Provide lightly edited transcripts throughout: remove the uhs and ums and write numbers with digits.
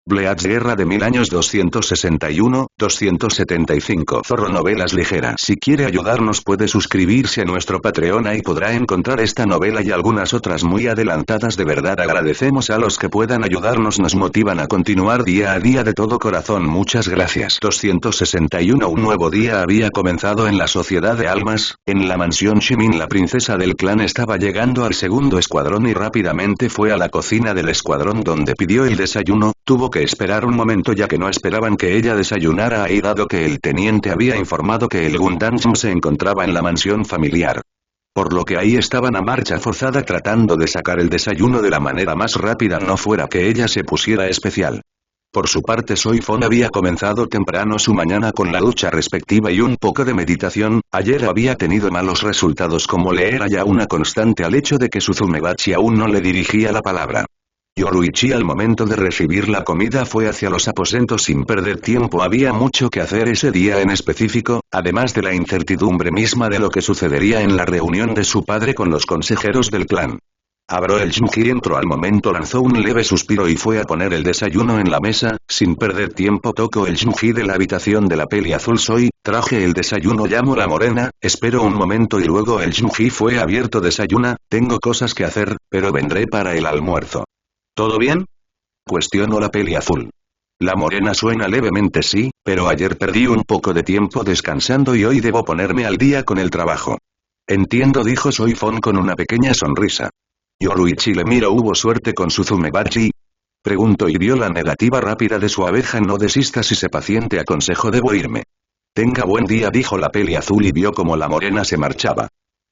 Bleach Guerra de 1000 años 261, 275 Zorro Novelas ligeras. Si quiere ayudarnos puede suscribirse a nuestro Patreon, ahí podrá encontrar esta novela y algunas otras muy adelantadas. De verdad agradecemos a los que puedan ayudarnos, nos motivan a continuar día a día de todo corazón, muchas gracias. 261 Un nuevo día había comenzado en la Sociedad de Almas, en la mansión Shimin. La princesa del clan estaba llegando al segundo escuadrón y rápidamente fue a la cocina del escuadrón donde pidió el desayuno. Tuvo que esperar un momento ya que no esperaban que ella desayunara ahí dado que el teniente había informado que el Gundam se encontraba en la mansión familiar. Por lo que ahí estaban a marcha forzada tratando de sacar el desayuno de la manera más rápida no fuera que ella se pusiera especial. Por su parte Soifon había comenzado temprano su mañana con la ducha respectiva y un poco de meditación. Ayer había tenido malos resultados como le era ya una constante al hecho de que Suzumebachi aún no le dirigía la palabra. Yoruichi al momento de recibir la comida fue hacia los aposentos sin perder tiempo, había mucho que hacer ese día en específico, además de la incertidumbre misma de lo que sucedería en la reunión de su padre con los consejeros del clan. Abrió el Jinji y entró al momento, lanzó un leve suspiro y fue a poner el desayuno en la mesa. Sin perder tiempo tocó el Jinji de la habitación de la peli azul. Traje el desayuno, llamó la morena, espero un momento y luego el Jinji fue abierto. Desayuna, tengo cosas que hacer, pero vendré para el almuerzo. ¿Todo bien?, cuestionó la peli azul. La morena suena levemente sí, pero ayer perdí un poco de tiempo descansando y hoy debo ponerme al día con el trabajo. Entiendo, dijo Soifon con una pequeña sonrisa. Yoruichi le miró. ¿Hubo suerte con Suzumebachi?, preguntó y vio la negativa rápida de su abeja. No desistas y sé paciente, aconsejó. Debo irme. Tenga buen día, dijo la peli azul y vio como la morena se marchaba.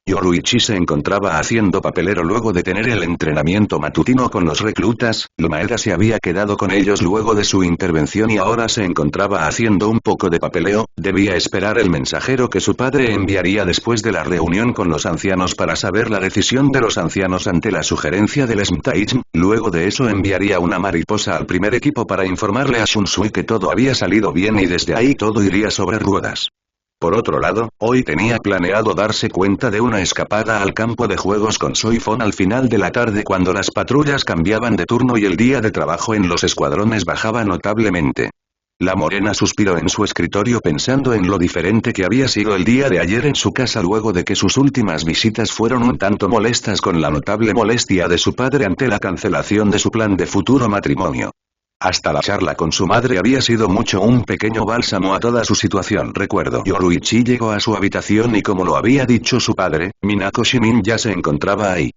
Yoruichi se encontraba haciendo papelero luego de tener el entrenamiento matutino con los reclutas. Maeda se había quedado con ellos luego de su intervención y ahora se encontraba haciendo un poco de papeleo. Debía esperar el mensajero que su padre enviaría después de la reunión con los ancianos para saber la decisión de los ancianos ante la sugerencia del Smtaich. Luego de eso enviaría una mariposa al primer equipo para informarle a Shunsui que todo había salido bien y desde ahí todo iría sobre ruedas. Por otro lado, hoy tenía planeado darse cuenta de una escapada al campo de juegos con Soifon al final de la tarde cuando las patrullas cambiaban de turno y el día de trabajo en los escuadrones bajaba notablemente. La morena suspiró en su escritorio pensando en lo diferente que había sido el día de ayer en su casa luego de que sus últimas visitas fueron un tanto molestas con la notable molestia de su padre ante la cancelación de su plan de futuro matrimonio. Hasta la charla con su madre había sido mucho un pequeño bálsamo a toda su situación. Recuerdo. Yoruichi llegó a su habitación y como lo había dicho su padre, Minako Shimin ya se encontraba ahí.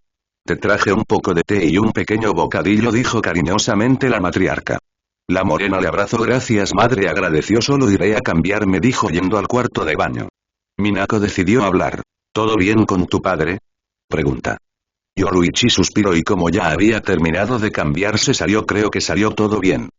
Te traje un poco de té y un pequeño bocadillo, dijo cariñosamente la matriarca. La morena le abrazó. Gracias madre, agradeció. Solo iré a cambiarme, dijo yendo al cuarto de baño. Minako decidió hablar. ¿Todo bien con tu padre?, pregunta. Yoruichi suspiró y como ya había terminado de cambiarse salió. Creo que salió todo bien.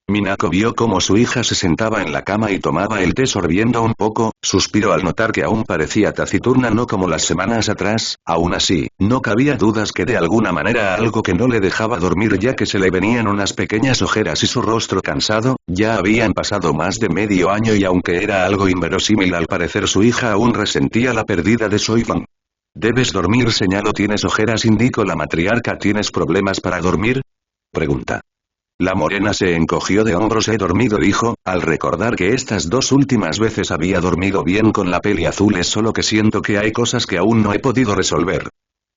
Minako vio cómo su hija se sentaba en la cama y tomaba el té sorbiendo un poco, suspiró al notar que aún parecía taciturna no como las semanas atrás. Aún así, no cabía dudas que de alguna manera algo que no le dejaba dormir ya que se le venían unas pequeñas ojeras y su rostro cansado. Ya habían pasado más de medio año y aunque era algo inverosímil al parecer su hija aún resentía la pérdida de Soifon. Debes dormir, señaló. ¿Tienes ojeras?, indicó la matriarca. ¿Tienes problemas para dormir?, pregunta. La morena se encogió de hombros. He dormido, dijo, al recordar que estas dos últimas veces había dormido bien con la peli azul. Es solo que siento que hay cosas que aún no he podido resolver.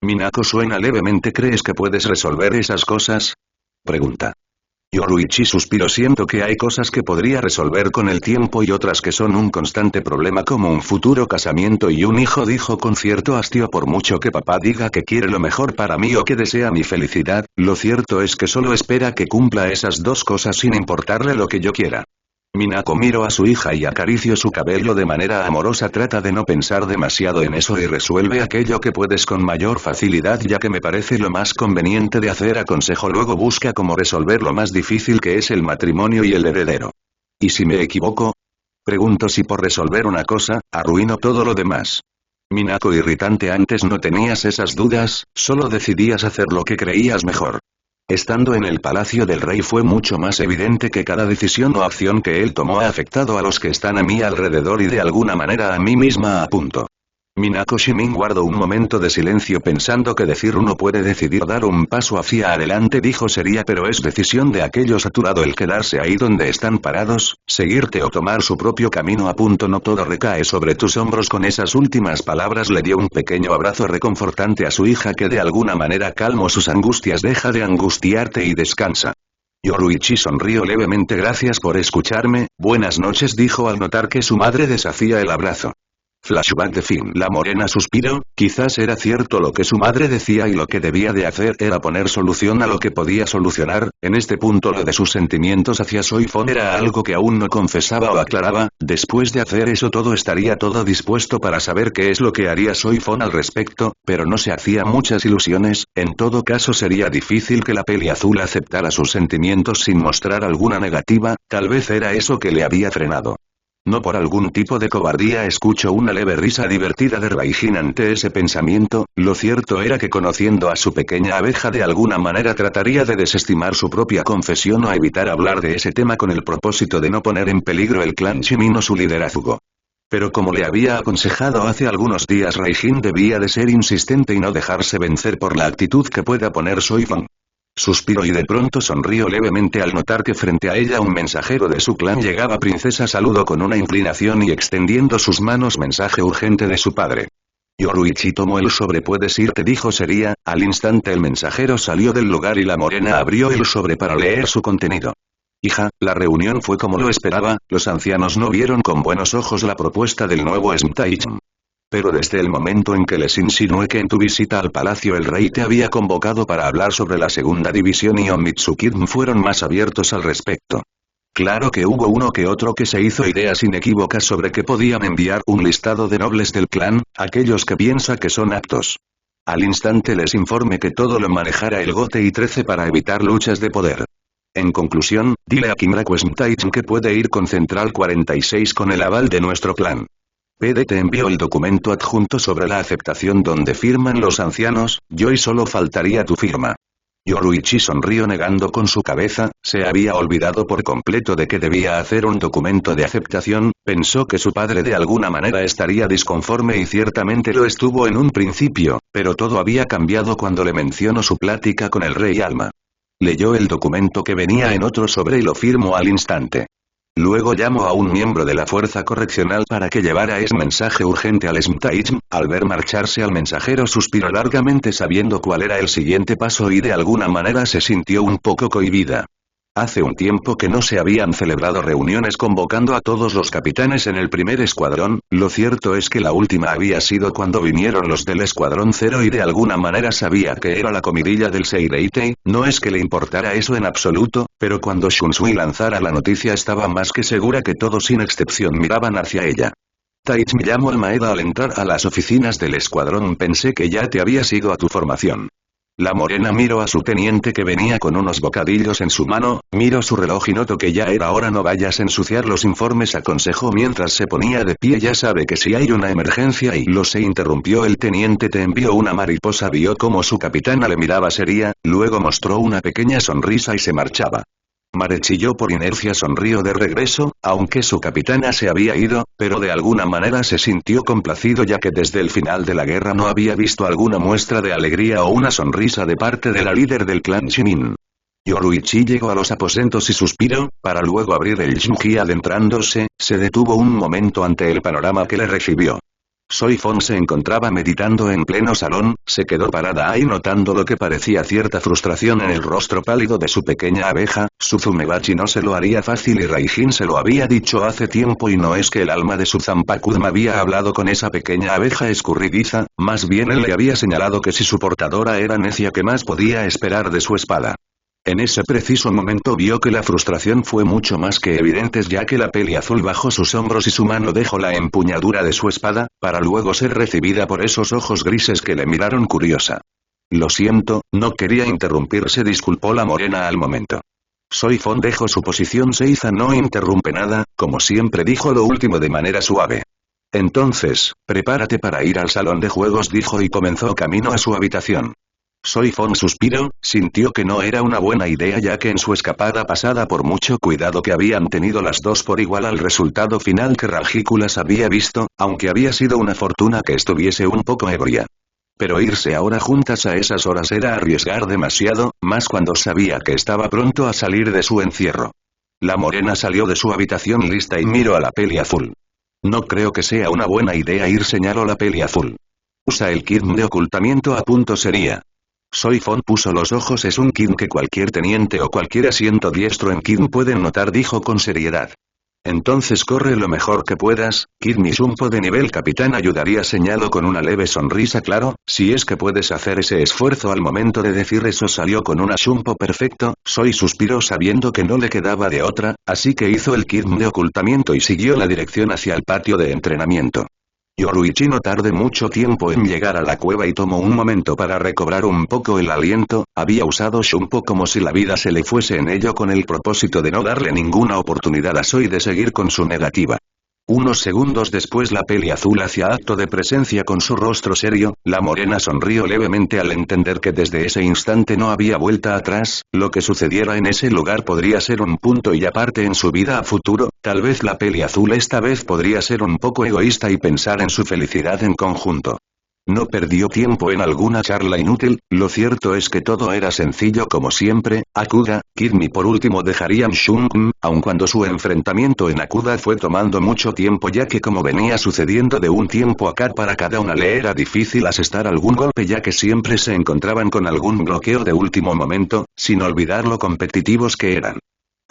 Minako suena levemente. ¿Crees que puedes resolver esas cosas?, pregunta. Yoruichi suspiró. Siento que hay cosas que podría resolver con el tiempo y otras que son un constante problema como un futuro casamiento y un hijo, dijo con cierto hastío. Por mucho que papá diga que quiere lo mejor para mí o que desea mi felicidad, lo cierto es que solo espera que cumpla esas dos cosas sin importarle lo que yo quiera. Minako miró a su hija y acarició su cabello de manera amorosa. Trata de no pensar demasiado en eso y resuelve aquello que puedes con mayor facilidad ya que me parece lo más conveniente de hacer, aconsejó. Luego busca cómo resolver lo más difícil que es el matrimonio y el heredero. ¿Y si me equivoco?, pregunto. Si por resolver una cosa, arruino todo lo demás. Minako irritante. Antes no tenías esas dudas, solo decidías hacer lo que creías mejor. Estando en el palacio del rey fue mucho más evidente que cada decisión o acción que él tomó ha afectado a los que están a mi alrededor y de alguna manera a mí misma, a punto. Minako Shimin guardó un momento de silencio pensando que decir uno puede decidir dar un paso hacia adelante dijo sería pero es decisión de aquello saturado el quedarse ahí donde están parados, seguirte o tomar su propio camino a punto no todo recae sobre tus hombros con esas últimas palabras le dio un pequeño abrazo reconfortante a su hija que de alguna manera calmó sus angustias deja de angustiarte y descansa. Yoruichi sonrió levemente gracias por escucharme, buenas noches dijo al notar que su madre deshacía el abrazo. Flashback de fin. La morena suspiró, quizás era cierto lo que su madre decía y lo que debía de hacer era poner solución a lo que podía solucionar, en este punto lo de sus sentimientos hacia Soifon era algo que aún no confesaba o aclaraba, después de hacer eso estaría todo dispuesto para saber qué es lo que haría Soifon al respecto, pero no se hacía muchas ilusiones, en todo caso sería difícil que la peli azul aceptara sus sentimientos sin mostrar alguna negativa, tal vez era eso que le había frenado. No por algún tipo de cobardía escuchó una leve risa divertida de Raijin ante ese pensamiento, lo cierto era que conociendo a su pequeña abeja de alguna manera trataría de desestimar su propia confesión o evitar hablar de ese tema con el propósito de no poner en peligro el clan Shimin o su liderazgo. Pero como le había aconsejado hace algunos días Raijin debía de ser insistente y no dejarse vencer por la actitud que pueda poner Soifon. Suspiró y de pronto sonrió levemente al notar que frente a ella un mensajero de su clan llegaba princesa saludó con una inclinación y extendiendo sus manos mensaje urgente de su padre. Yoruichi tomó el sobre puedes irte dijo sería, al instante el mensajero salió del lugar y la morena abrió el sobre para leer su contenido. Hija, la reunión fue como lo esperaba, los ancianos no vieron con buenos ojos la propuesta del nuevo Smtaichm. Pero desde el momento en que les insinué que en tu visita al palacio el rey te había convocado para hablar sobre la segunda división y Onmitsukidm fueron más abiertos al respecto. Claro que hubo uno que otro que se hizo ideas inequívocas sobre que podían enviar un listado de nobles del clan, aquellos que piensa que son aptos. Al instante les informé que todo lo manejara el Gote y 13 para evitar luchas de poder. En conclusión, dile a Kimraku Smtaichm que puede ir con Central 46 con el aval de nuestro clan. PD te envió el documento adjunto sobre la aceptación donde firman los ancianos, yo y solo faltaría tu firma. Yoruichi sonrió negando con su cabeza, se había olvidado por completo de que debía hacer un documento de aceptación, pensó que su padre de alguna manera estaría disconforme y ciertamente lo estuvo en un principio, pero todo había cambiado cuando le mencionó su plática con el rey Alma. Leyó el documento que venía en otro sobre y lo firmó al instante. Luego llamó a un miembro de la fuerza correccional para que llevara ese mensaje urgente al Smtaichm, al ver marcharse al mensajero suspiró largamente sabiendo cuál era el siguiente paso y de alguna manera se sintió un poco cohibida. Hace un tiempo que no se habían celebrado reuniones convocando a todos los capitanes en el primer escuadrón, lo cierto es que la última había sido cuando vinieron los del escuadrón 0 y de alguna manera sabía que era la comidilla del Seireitei, no es que le importara eso en absoluto, pero cuando Shunsui lanzara la noticia estaba más que segura que todos sin excepción miraban hacia ella. Taich me llamó al Maeda al entrar a las oficinas del escuadrón pensé que ya te habías ido a tu formación. La morena miró a su teniente que venía con unos bocadillos en su mano, miró su reloj y notó que ya era hora no vayas a ensuciar los informes aconsejó mientras se ponía de pie ya sabe que si hay una emergencia y lo se interrumpió el teniente te envió una mariposa vio como su capitana le miraba seria, luego mostró una pequeña sonrisa y se marchaba. Mare chilló por inercia sonrió de regreso, aunque su capitana se había ido, pero de alguna manera se sintió complacido ya que desde el final de la guerra no había visto alguna muestra de alegría o una sonrisa de parte de la líder del clan Shimin. Yoruichi llegó a los aposentos y suspiró, para luego abrir el Shinji adentrándose, se detuvo un momento ante el panorama que le recibió. Soifon se encontraba meditando en pleno salón, se quedó parada ahí notando lo que parecía cierta frustración en el rostro pálido de su pequeña abeja, Suzumebachi no se lo haría fácil y Raijin se lo había dicho hace tiempo y no es que el alma de su Zanpakuun había hablado con esa pequeña abeja escurridiza, más bien él le había señalado que si su portadora era necia ¿qué más podía esperar de su espada? En ese preciso momento vio que la frustración fue mucho más que evidente ya que la peli azul bajó sus hombros y su mano dejó la empuñadura de su espada, para luego ser recibida por esos ojos grises que le miraron curiosa. Lo siento, no quería interrumpirse disculpó la morena al momento. Soifon dejó su posición Seiza no interrumpe nada, como siempre dijo lo último de manera suave. Entonces, prepárate para ir al salón de juegos dijo y comenzó camino a su habitación. Soy Fon suspiró, sintió que no era una buena idea ya que en su escapada pasada por mucho cuidado que habían tenido las dos por igual al resultado final que Ragículas había visto, aunque había sido una fortuna que estuviese un poco ebria. Pero irse ahora juntas a esas horas era arriesgar demasiado, más cuando sabía que estaba pronto a salir de su encierro. La morena salió de su habitación lista y miró a la peli azul. No creo que sea una buena idea ir, señaló la peli azul. Usa el kit de ocultamiento a punto sería. Soy Fon puso los ojos. Es un kit que cualquier teniente o cualquier asiento diestro en kit pueden notar, dijo con seriedad. Entonces corre lo mejor que puedas, Kid. Mi Shumpo de nivel capitán ayudaría, señaló con una leve sonrisa. Claro, si es que puedes hacer ese esfuerzo. Al momento de decir eso salió con una Shumpo perfecto, Soy suspiró sabiendo que no le quedaba de otra, así que hizo el kit de ocultamiento y siguió la dirección hacia el patio de entrenamiento. Yoruichi no tardó mucho tiempo en llegar a la cueva y tomó un momento para recobrar un poco el aliento. Había usado Shumpo como si la vida se le fuese en ello con el propósito de no darle ninguna oportunidad a Soy de seguir con su negativa. Unos segundos después la peli azul hacía acto de presencia con su rostro serio, la morena sonrió levemente al entender que desde ese instante no había vuelta atrás, lo que sucediera en ese lugar podría ser un punto y aparte en su vida a futuro. Tal vez la peli azul esta vez podría ser un poco egoísta y pensar en su felicidad en conjunto. No perdió tiempo en alguna charla inútil, lo cierto es que todo era sencillo como siempre. Akuda, Kidmi por último dejarían Shun'un, aun cuando su enfrentamiento en Akuda fue tomando mucho tiempo ya que como venía sucediendo de un tiempo acá para cada una le era difícil asestar algún golpe ya que siempre se encontraban con algún bloqueo de último momento, sin olvidar lo competitivos que eran.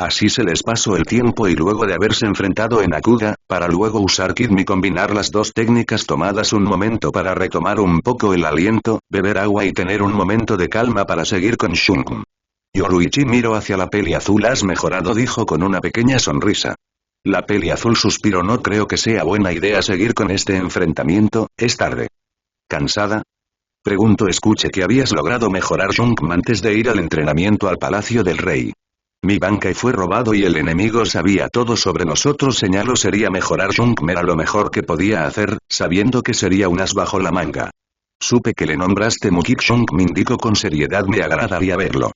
Así se les pasó el tiempo y luego de haberse enfrentado en Akuda, para luego usar Kidmi combinar las dos técnicas tomadas un momento para retomar un poco el aliento, beber agua y tener un momento de calma para seguir con Shun'un. Yoruichi miró hacia la peli azul. Has mejorado, dijo con una pequeña sonrisa. La peli azul suspiró. No creo que sea buena idea seguir con este enfrentamiento, es tarde. ¿Cansada? Preguntó. Escuché que habías logrado mejorar Shun'un antes de ir al entrenamiento al Palacio del Rey. Mi banca fue robado y el enemigo sabía todo sobre nosotros, señaló. Sería mejorar Shun'un, era lo mejor que podía hacer, sabiendo que sería un as bajo la manga. Supe que le nombraste Mukik Shun'un, indicó con seriedad. Me agradaría verlo.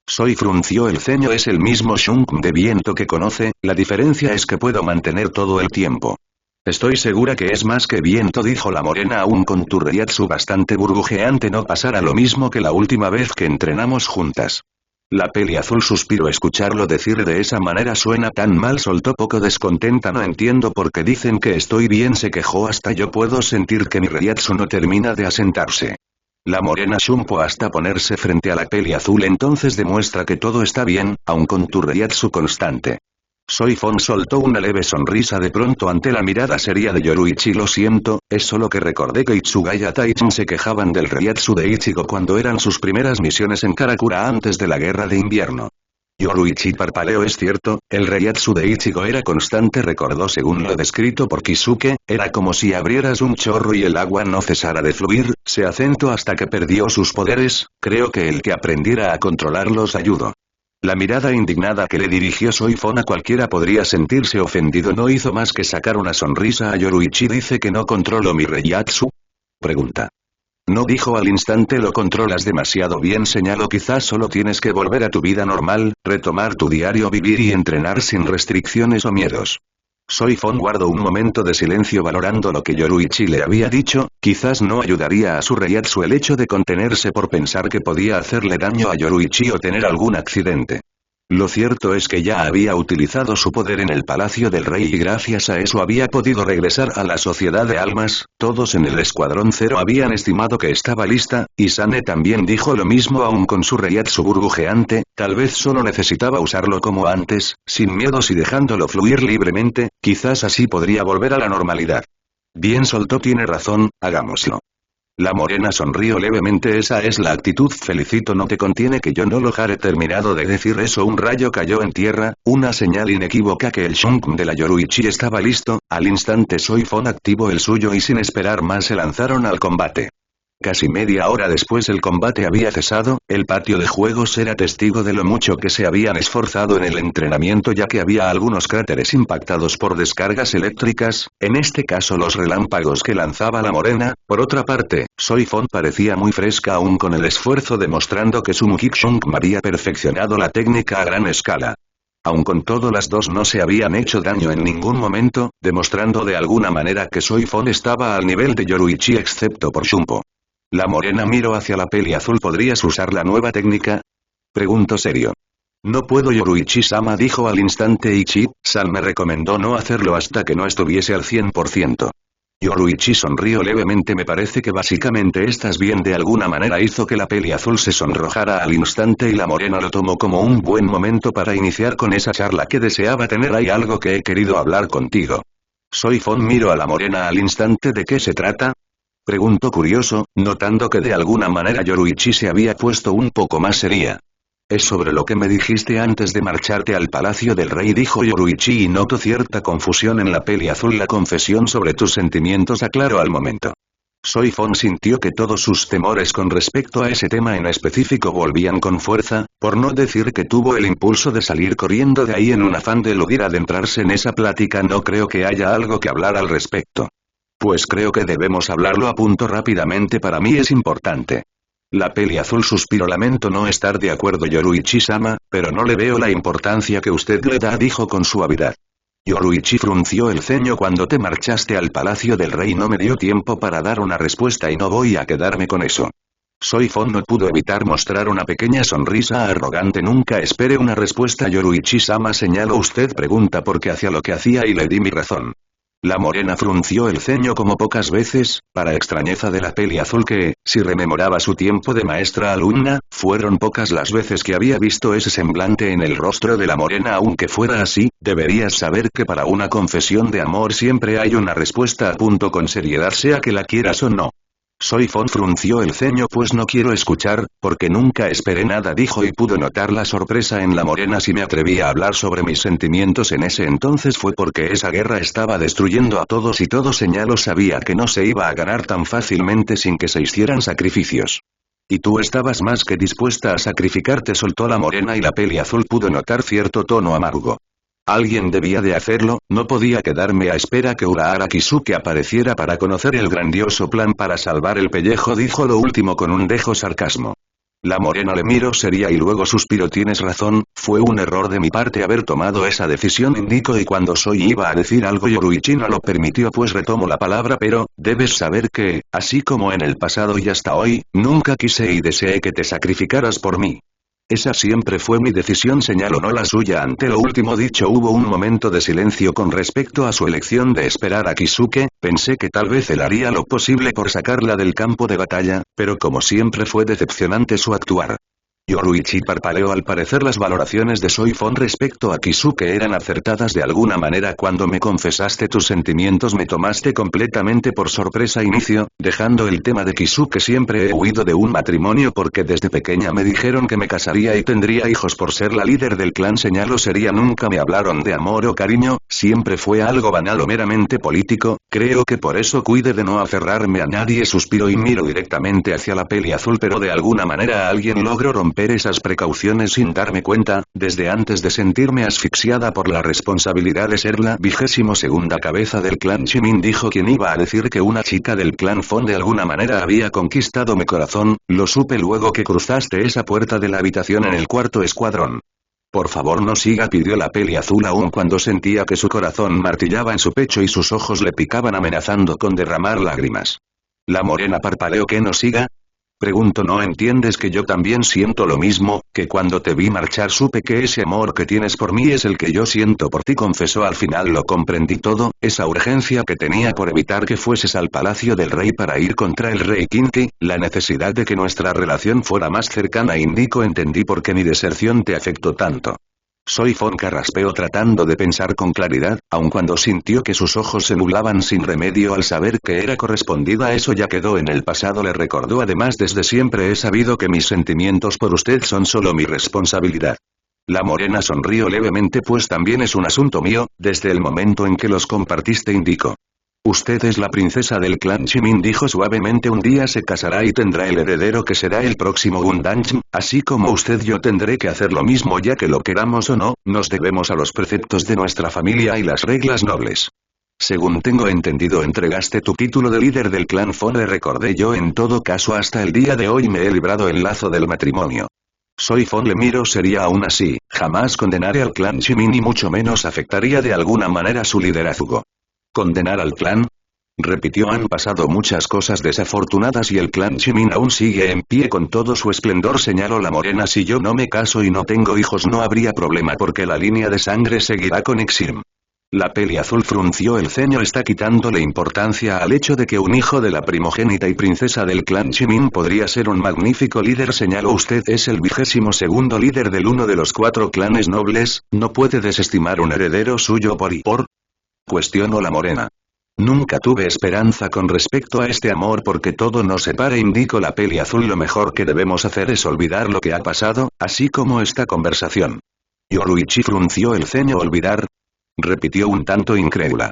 Soy frunció el ceño. Es el mismo Shun'un de viento que conoce, la diferencia es que puedo mantener todo el tiempo. Estoy segura que es más que viento, dijo la morena aún con tu reiatsu bastante burbujeante. No pasará lo mismo que la última vez que entrenamos juntas. La peli azul suspiró. Escucharlo decir de esa manera suena tan mal, soltó poco descontenta. No entiendo por qué dicen que estoy bien, se quejó. Hasta yo puedo sentir que mi reiatsu no termina de asentarse. La morena Shumpo hasta ponerse frente a la peli azul. Entonces demuestra que todo está bien, aun con tu reiatsu constante. Soy Fon soltó una leve sonrisa de pronto ante la mirada seria de Yoruichi. Lo siento, es solo que recordé que Itsugaya Taichin se quejaban del reiatsu de Ichigo cuando eran sus primeras misiones en Karakura antes de la guerra de invierno. Yoruichi parpadeó. Es cierto, el reiatsu de Ichigo era constante, recordó. Según lo descrito por Kisuke, era como si abrieras un chorro y el agua no cesara de fluir, se acentó hasta que perdió sus poderes. Creo que el que aprendiera a controlarlos ayudó. La mirada indignada que le dirigió Soy Fon a cualquiera podría sentirse ofendido no hizo más que sacar una sonrisa a Yoruichi. ¿Dice que no controlo mi reiatsu? Pregunta. No, dijo al instante. Lo controlas demasiado bien, señaló. Quizás solo tienes que volver a tu vida normal, retomar tu diario vivir y entrenar sin restricciones o miedos. Soy Fon guardó un momento de silencio valorando lo que Yoruichi le había dicho. Quizás no ayudaría a su reiatsu el hecho de contenerse por pensar que podía hacerle daño a Yoruichi o tener algún accidente. Lo cierto es que ya había utilizado su poder en el Palacio del Rey y gracias a eso había podido regresar a la Sociedad de Almas. Todos en el Escuadrón Cero habían estimado que estaba lista, y Sane también dijo lo mismo aún con su reiatsu burbujeante. Tal vez solo necesitaba usarlo como antes, sin miedos y dejándolo fluir libremente, quizás así podría volver a la normalidad. Bien, soltó. Tiene razón, hagámoslo. La morena sonrió levemente. Esa es la actitud. Felicito. No te contiene que yo no lo haré. Terminado de decir eso un rayo cayó en tierra, una señal inequívoca que el Shun'un de la Yoruichi estaba listo. Al instante Soy Fon activó el suyo y sin esperar más se lanzaron al combate. Casi media hora después el combate había cesado, el patio de juegos era testigo de lo mucho que se habían esforzado en el entrenamiento ya que había algunos cráteres impactados por descargas eléctricas, en este caso los relámpagos que lanzaba la morena. Por otra parte, Soy Fon parecía muy fresca aún con el esfuerzo demostrando que Sun Kikshung había perfeccionado la técnica a gran escala. Aun con todo las dos no se habían hecho daño en ningún momento, demostrando de alguna manera que Soy Fon estaba al nivel de Yoruichi excepto por Shumpo. La morena miró hacia la peli azul. ¿Podrías usar la nueva técnica? Preguntó serio. No puedo, Yoruichi-sama, dijo al instante Ichi-san me recomendó no hacerlo hasta que no estuviese al 100%. Yoruichi sonrió levemente. Me parece que básicamente estás bien. De alguna manera hizo que la peli azul se sonrojara al instante y la morena lo tomó como un buen momento para iniciar con esa charla que deseaba tener. Hay algo que he querido hablar contigo. Soy Fon miró a la morena al instante. ¿De qué se trata? Preguntó curioso, notando que de alguna manera Yoruichi se había puesto un poco más seria. Es sobre lo que me dijiste antes de marcharte al palacio del rey, dijo Yoruichi, y noto cierta confusión en la peli azul. La confesión sobre tus sentimientos, aclaró al momento. Soy Fon sintió que todos sus temores con respecto a ese tema en específico volvían con fuerza, por no decir que tuvo el impulso de salir corriendo de ahí en un afán de eludir adentrarse en esa plática. No creo que haya algo que hablar al respecto. Pues creo que debemos hablarlo, apuntó rápidamente, para mí es importante. La peli azul suspiró. Lamento no estar de acuerdo, Yoruichi-sama, pero no le veo la importancia que usted le da, dijo con suavidad. Yoruichi frunció el ceño. Cuando te marchaste al palacio del rey no me dio tiempo para dar una respuesta y no voy a quedarme con eso. Soy Fon no pudo evitar mostrar una pequeña sonrisa arrogante. Nunca espere una respuesta, Yoruichi-sama, señaló. Usted pregunta por qué hacía lo que hacía y le di mi razón. La morena frunció el ceño como pocas veces, para extrañeza de la peli azul que, si rememoraba su tiempo de maestra alumna, fueron pocas las veces que había visto ese semblante en el rostro de la morena. Aunque fuera así, deberías saber que para una confesión de amor siempre hay una respuesta, apuntó con seriedad, sea que la quieras o no. Soy Fon frunció el ceño. Pues no quiero escuchar, porque nunca esperé nada, dijo, y pudo notar la sorpresa en la morena. Si me atreví a hablar sobre mis sentimientos en ese entonces fue porque esa guerra estaba destruyendo a todos y todo, señaló. Sabía que no se iba a ganar tan fácilmente sin que se hicieran sacrificios. Y tú estabas más que dispuesta a sacrificarte, soltó la morena, y la peli azul pudo notar cierto tono amargo. Alguien debía de hacerlo, no podía quedarme a espera que Urahara Kisuke apareciera para conocer el grandioso plan para salvar el pellejo, dijo lo último con un dejo sarcasmo. La morena le miró seria y luego suspiró. Tienes razón, fue un error de mi parte haber tomado esa decisión, indicó, y cuando Soy iba a decir algo Yoruichi no lo permitió, pues retomó la palabra. Pero, debes saber que, así como en el pasado y hasta hoy, nunca quise y deseé que te sacrificaras por mí. Esa siempre fue mi decisión, señaló, no la suya. Ante lo último dicho hubo un momento de silencio con respecto a su elección de esperar a Kisuke. Pensé que tal vez él haría lo posible por sacarla del campo de batalla, pero como siempre fue decepcionante su actuar. Yoruichi parpadeó. Al parecer las valoraciones de Soy Fon respecto a Kisuke eran acertadas de alguna manera. Cuando me confesaste tus sentimientos me tomaste completamente por sorpresa. Inicio, dejando el tema de Kisuke, siempre he huido de un matrimonio porque desde pequeña me dijeron que me casaría y tendría hijos por ser la líder del clan, señaló seria. Nunca me hablaron de amor o cariño, siempre fue algo banal o meramente político, creo que por eso cuide de no aferrarme a nadie, suspiró y miró directamente hacia la peli azul, pero de alguna manera alguien logró romper esas precauciones sin darme cuenta, desde antes de sentirme asfixiada por la responsabilidad de ser la 22ª cabeza del clan Chimin, dijo. ¿Quién iba a decir que una chica del clan Fon de alguna manera había conquistado mi corazón? Lo supe luego que cruzaste esa puerta de la habitación en el cuarto escuadrón. Por favor no siga, pidió la peli azul aun cuando sentía que su corazón martillaba en su pecho y sus ojos le picaban amenazando con derramar lágrimas. La morena parpadeó. ¿Que no siga? Pregunto. ¿No entiendes que yo también siento lo mismo, que cuando te vi marchar supe que ese amor que tienes por mí es el que yo siento por ti? Confesó. Al final lo comprendí todo, esa urgencia que tenía por evitar que fueses al palacio del rey para ir contra el rey Kinki, la necesidad de que nuestra relación fuera más cercana, indicó. Entendí por qué mi deserción te afectó tanto. Soy Fon carraspeó tratando de pensar con claridad, aun cuando sintió que sus ojos se nublaban sin remedio al saber que era correspondida. Eso ya quedó en el pasado, le recordó. Además, desde siempre he sabido que mis sentimientos por usted son solo mi responsabilidad. La morena sonrió levemente. Pues también es un asunto mío, desde el momento en que los compartiste, indicó. Usted es la princesa del clan Chimin, dijo suavemente. Un día se casará y tendrá el heredero que será el próximo Gundam, así como usted yo tendré que hacer lo mismo, ya que lo queramos o no, nos debemos a los preceptos de nuestra familia y las reglas nobles. Según tengo entendido, entregaste tu título de líder del clan Fon, le recordé yo. En todo caso, hasta el día de hoy me he librado el lazo del matrimonio. Soy Fon, le miro. Sería aún así, jamás condenaré al clan Chimin y mucho menos afectaría de alguna manera su liderazgo. ¿Condenar al clan? Repitió. Han pasado muchas cosas desafortunadas y el clan Chimin aún sigue en pie con todo su esplendor, señaló la morena. Si yo no me caso y no tengo hijos no habría problema porque la línea de sangre seguirá con Exim. La peli azul frunció el ceño. Está quitándole importancia al hecho de que un hijo de la primogénita y princesa del clan Chimin podría ser un magnífico líder, señaló. Usted es el 22º líder del uno de los 4 clanes nobles, no puede desestimar un heredero suyo por cuestionó la morena. Nunca tuve esperanza con respecto a este amor porque todo nos separa, indicó la peli azul. Lo mejor que debemos hacer es olvidar lo que ha pasado, así como esta conversación. Yoruichi frunció el ceño. ¿Olvidar? Repitió un tanto incrédula.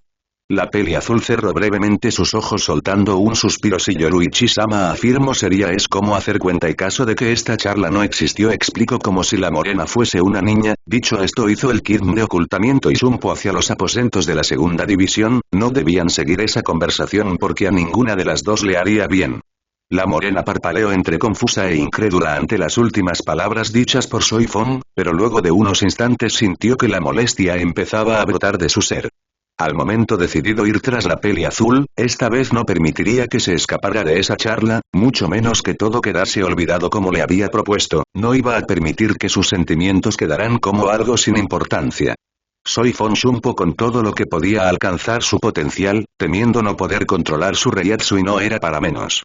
La peli azul cerró brevemente sus ojos soltando un suspiro. Si Yoruichi-sama afirmó sería es como hacer cuenta y caso de que esta charla no existió, explicó como si la morena fuese una niña. Dicho esto hizo el kit de ocultamiento y zumpó hacia los aposentos de la segunda división. No debían seguir esa conversación porque a ninguna de las dos le haría bien. La morena parpadeó entre confusa e incrédula ante las últimas palabras dichas por Soy Fon, pero luego de unos instantes sintió que la molestia empezaba a brotar de su ser. Al momento decidido ir tras la peli azul, esta vez no permitiría que se escapara de esa charla, mucho menos que todo quedase olvidado como le había propuesto. No iba a permitir que sus sentimientos quedaran como algo sin importancia. Soy Fon supo con todo lo que podía alcanzar su potencial, temiendo no poder controlar su reiatsu y no era para menos.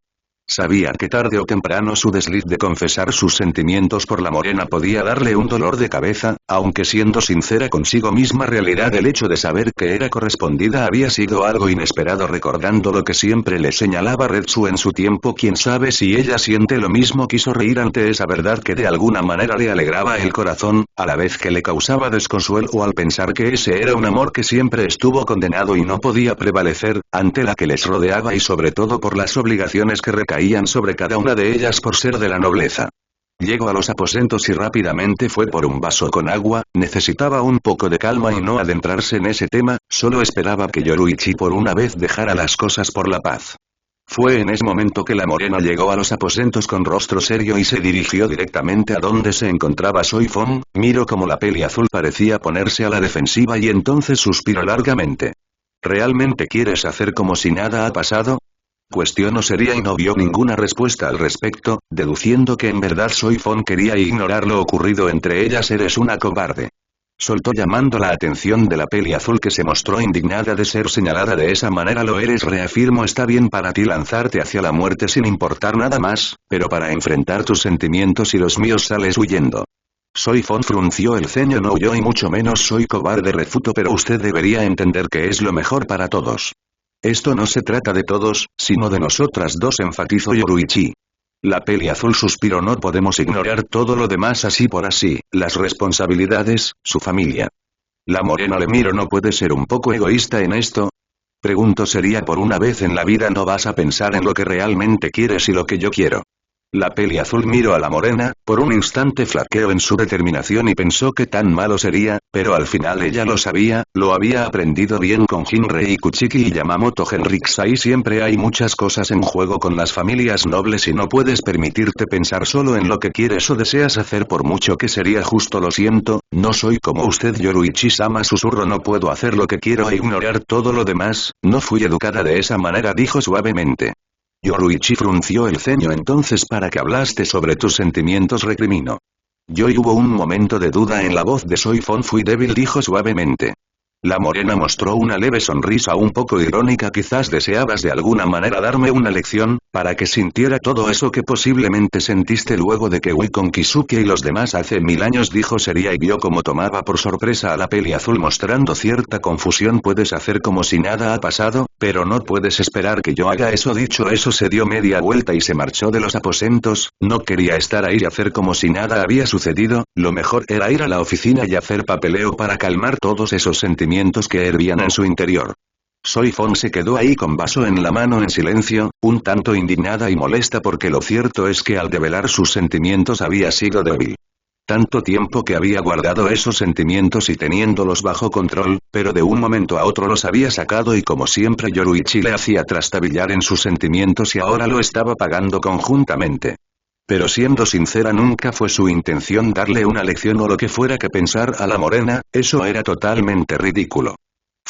Sabía que tarde o temprano su desliz de confesar sus sentimientos por la morena podía darle un dolor de cabeza, aunque siendo sincera consigo misma realidad el hecho de saber que era correspondida había sido algo inesperado. Recordando lo que siempre le señalaba Retsu en su tiempo, quién sabe si ella siente lo mismo. Quiso reír ante esa verdad que de alguna manera le alegraba el corazón, a la vez que le causaba desconsuelo al pensar que ese era un amor que siempre estuvo condenado y no podía prevalecer, ante la que les rodeaba y sobre todo por las obligaciones que recaían sobre cada una de ellas por ser de la nobleza. Llegó a los aposentos y rápidamente fue por un vaso con agua. Necesitaba un poco de calma y no adentrarse en ese tema, solo esperaba que Yoruichi por una vez dejara las cosas por la paz. Fue en ese momento que la morena llegó a los aposentos con rostro serio y se dirigió directamente a donde se encontraba Soy Fon. Miró como la peli azul parecía ponerse a la defensiva y entonces suspiró largamente. ¿Realmente quieres hacer como si nada ha pasado? Cuestionó seria y no vio ninguna respuesta al respecto, deduciendo que en verdad Soy Fon quería ignorar lo ocurrido entre ellas. Eres una cobarde. Soltó llamando la atención de la peli azul, que se mostró indignada de ser señalada de esa manera. Lo eres, reafirmó. Está bien para ti lanzarte hacia la muerte sin importar nada más, pero para enfrentar tus sentimientos y los míos sales huyendo. Soy Fon frunció el ceño. No huyó y mucho menos soy cobarde, refutó, pero usted debería entender que es lo mejor para todos. Esto no se trata de todos, sino de nosotras dos, enfatizó Yoruichi. La peli azul suspiró. No podemos ignorar todo lo demás así por así, las responsabilidades, su familia. La morena le miró. ¿No puede ser un poco egoísta en esto? Pregunto, ¿sería por una vez en la vida no vas a pensar en lo que realmente quieres y lo que yo quiero? La peli azul miró a la morena, por un instante flaqueó en su determinación y pensó que tan malo sería, pero al final ella lo sabía, lo había aprendido bien con Jinrei Kuchiki y Yamamoto Henriksai. Siempre hay muchas cosas en juego con las familias nobles y no puedes permitirte pensar solo en lo que quieres o deseas hacer por mucho que sería justo. Lo siento, no soy como usted, Yoruichi-sama, susurró. No puedo hacer lo que quiero e ignorar todo lo demás, no fui educada de esa manera, dijo suavemente. Yoruichi frunció el ceño. Entonces, ¿para qué hablaste sobre tus sentimientos?, recriminó. Hubo un momento de duda en la voz de Soy Fon. Fui débil, dijo suavemente. La morena mostró una leve sonrisa un poco irónica. Quizás deseabas de alguna manera darme una lección, para que sintiera todo eso que posiblemente sentiste luego de que huí con Kisuke y los demás hace 1000 años, dijo seria y vio cómo tomaba por sorpresa a la peli azul mostrando cierta confusión. Puedes hacer como si nada ha pasado, pero no puedes esperar que yo haga eso. Dicho eso se dio media vuelta y se marchó de los aposentos. No quería estar ahí y hacer como si nada había sucedido, lo mejor era ir a la oficina y hacer papeleo para calmar todos esos sentimientos que hervían en su interior. Soifon se quedó ahí con vaso en la mano en silencio, un tanto indignada y molesta porque lo cierto es que al develar sus sentimientos había sido débil. Tanto tiempo que había guardado esos sentimientos y teniéndolos bajo control, pero de un momento a otro los había sacado y como siempre Yoruichi le hacía trastabillar en sus sentimientos y ahora lo estaba pagando conjuntamente. Pero siendo sincera nunca fue su intención darle una lección o lo que fuera que pensar a la morena, eso era totalmente ridículo.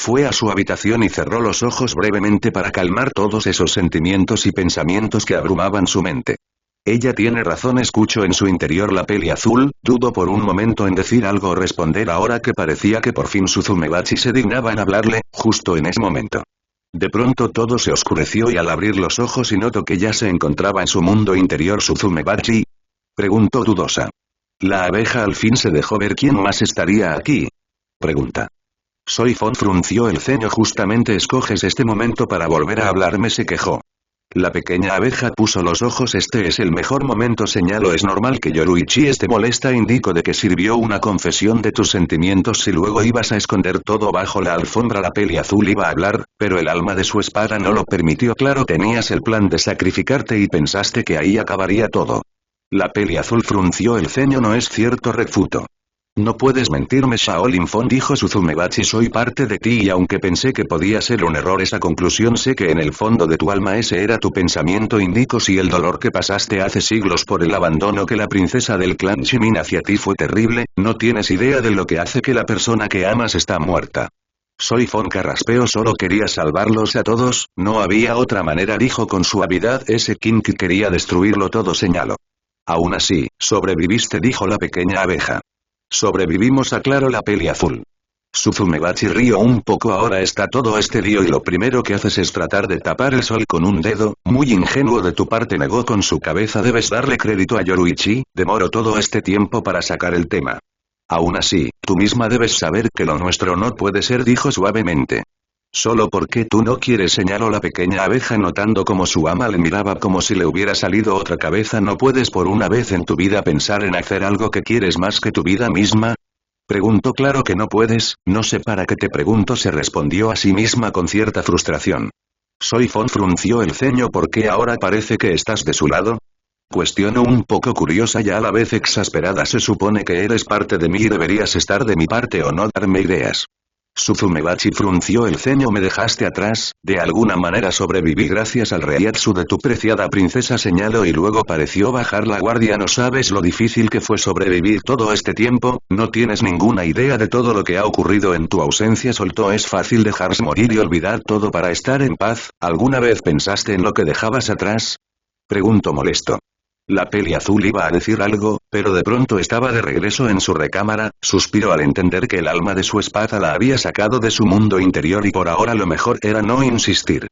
Fue a su habitación y cerró los ojos brevemente para calmar todos esos sentimientos y pensamientos que abrumaban su mente. Ella tiene razón, escucho en su interior la peli azul, dudó por un momento en decir algo o responder ahora que parecía que por fin Suzumebachi se dignaba en hablarle, justo en ese momento. De pronto todo se oscureció y al abrir los ojos y notó que ya se encontraba en su mundo interior Suzumebachi. Preguntó dudosa. La abeja al fin se dejó ver. ¿Quién más estaría aquí? Pregunta. Soifon frunció el ceño. Justamente escoges este momento para volver a hablarme, se quejó. La pequeña abeja puso los ojos. Este es el mejor momento, señaló. Es normal que Yoruichi esté molesta. Indico de que sirvió una confesión de tus sentimientos si luego ibas a esconder todo bajo la alfombra. La peli azul iba a hablar, pero el alma de su espada no lo permitió. Claro, tenías el plan de sacrificarte y pensaste que ahí acabaría todo. La peli azul frunció el ceño. No es cierto, refuto. No puedes mentirme, Shaolin Fon, dijo Suzumebachi. Soy parte de ti y aunque pensé que podía ser un error esa conclusión, sé que en el fondo de tu alma ese era tu pensamiento. Indico si el dolor que pasaste hace siglos por el abandono que la princesa del clan Shimin hacia ti fue terrible, no tienes idea de lo que hace que la persona que amas está muerta. Soy Fon carraspeó. Solo quería salvarlos a todos, no había otra manera, dijo con suavidad. Ese Kinki quería destruirlo todo, señaló. Aún así, sobreviviste, dijo la pequeña abeja. Sobrevivimos, aclaró la peli azul. Suzumebachi rió un poco. Ahora está todo este lío y lo primero que haces es tratar de tapar el sol con un dedo. Muy ingenuo de tu parte, negó con su cabeza. Debes darle crédito a Yoruichi, demoró todo este tiempo para sacar el tema. Aún así, tú misma debes saber que lo nuestro no puede ser, dijo suavemente. Solo porque tú no quieres, señaló la pequeña abeja notando como su ama le miraba como si le hubiera salido otra cabeza. ¿No puedes por una vez en tu vida pensar en hacer algo que quieres más que tu vida misma? Preguntó. Claro que no puedes, no sé para qué te pregunto, se respondió a sí misma con cierta frustración. Soifon frunció el ceño. ¿Por qué ahora parece que estás de su lado? Cuestionó un poco curiosa y a la vez exasperada. Se supone que eres parte de mí y deberías estar de mi parte o no darme ideas. Suzumebachi frunció el ceño. Me dejaste atrás, de alguna manera sobreviví gracias al reiatsu de tu preciada princesa, señaló y luego pareció bajar la guardia. No sabes lo difícil que fue sobrevivir todo este tiempo, no tienes ninguna idea de todo lo que ha ocurrido en tu ausencia, soltó. Es fácil dejarse morir y olvidar todo para estar en paz. ¿Alguna vez pensaste en lo que dejabas atrás? Preguntó molesto. La peli azul iba a decir algo, pero de pronto estaba de regreso en su recámara, suspiró al entender que el alma de su espada la había sacado de su mundo interior y por ahora lo mejor era no insistir.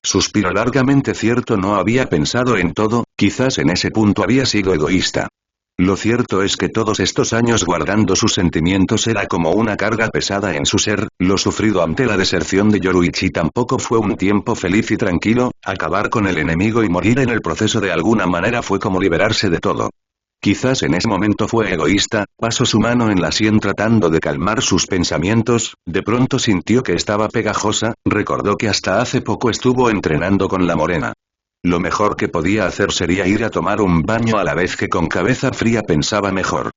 Suspiró largamente. Cierto, no había pensado en todo, quizás en ese punto había sido egoísta. Lo cierto es que todos estos años guardando sus sentimientos era como una carga pesada en su ser. Lo sufrido ante la deserción de Yoruichi tampoco fue un tiempo feliz y tranquilo. Acabar con el enemigo y morir en el proceso de alguna manera fue como liberarse de todo. Quizás en ese momento fue egoísta. Pasó su mano en la sien tratando de calmar sus pensamientos. De pronto sintió que estaba pegajosa. Recordó que hasta hace poco estuvo entrenando con la morena. Lo mejor que podía hacer sería ir a tomar un baño, a la vez que con cabeza fría pensaba mejor.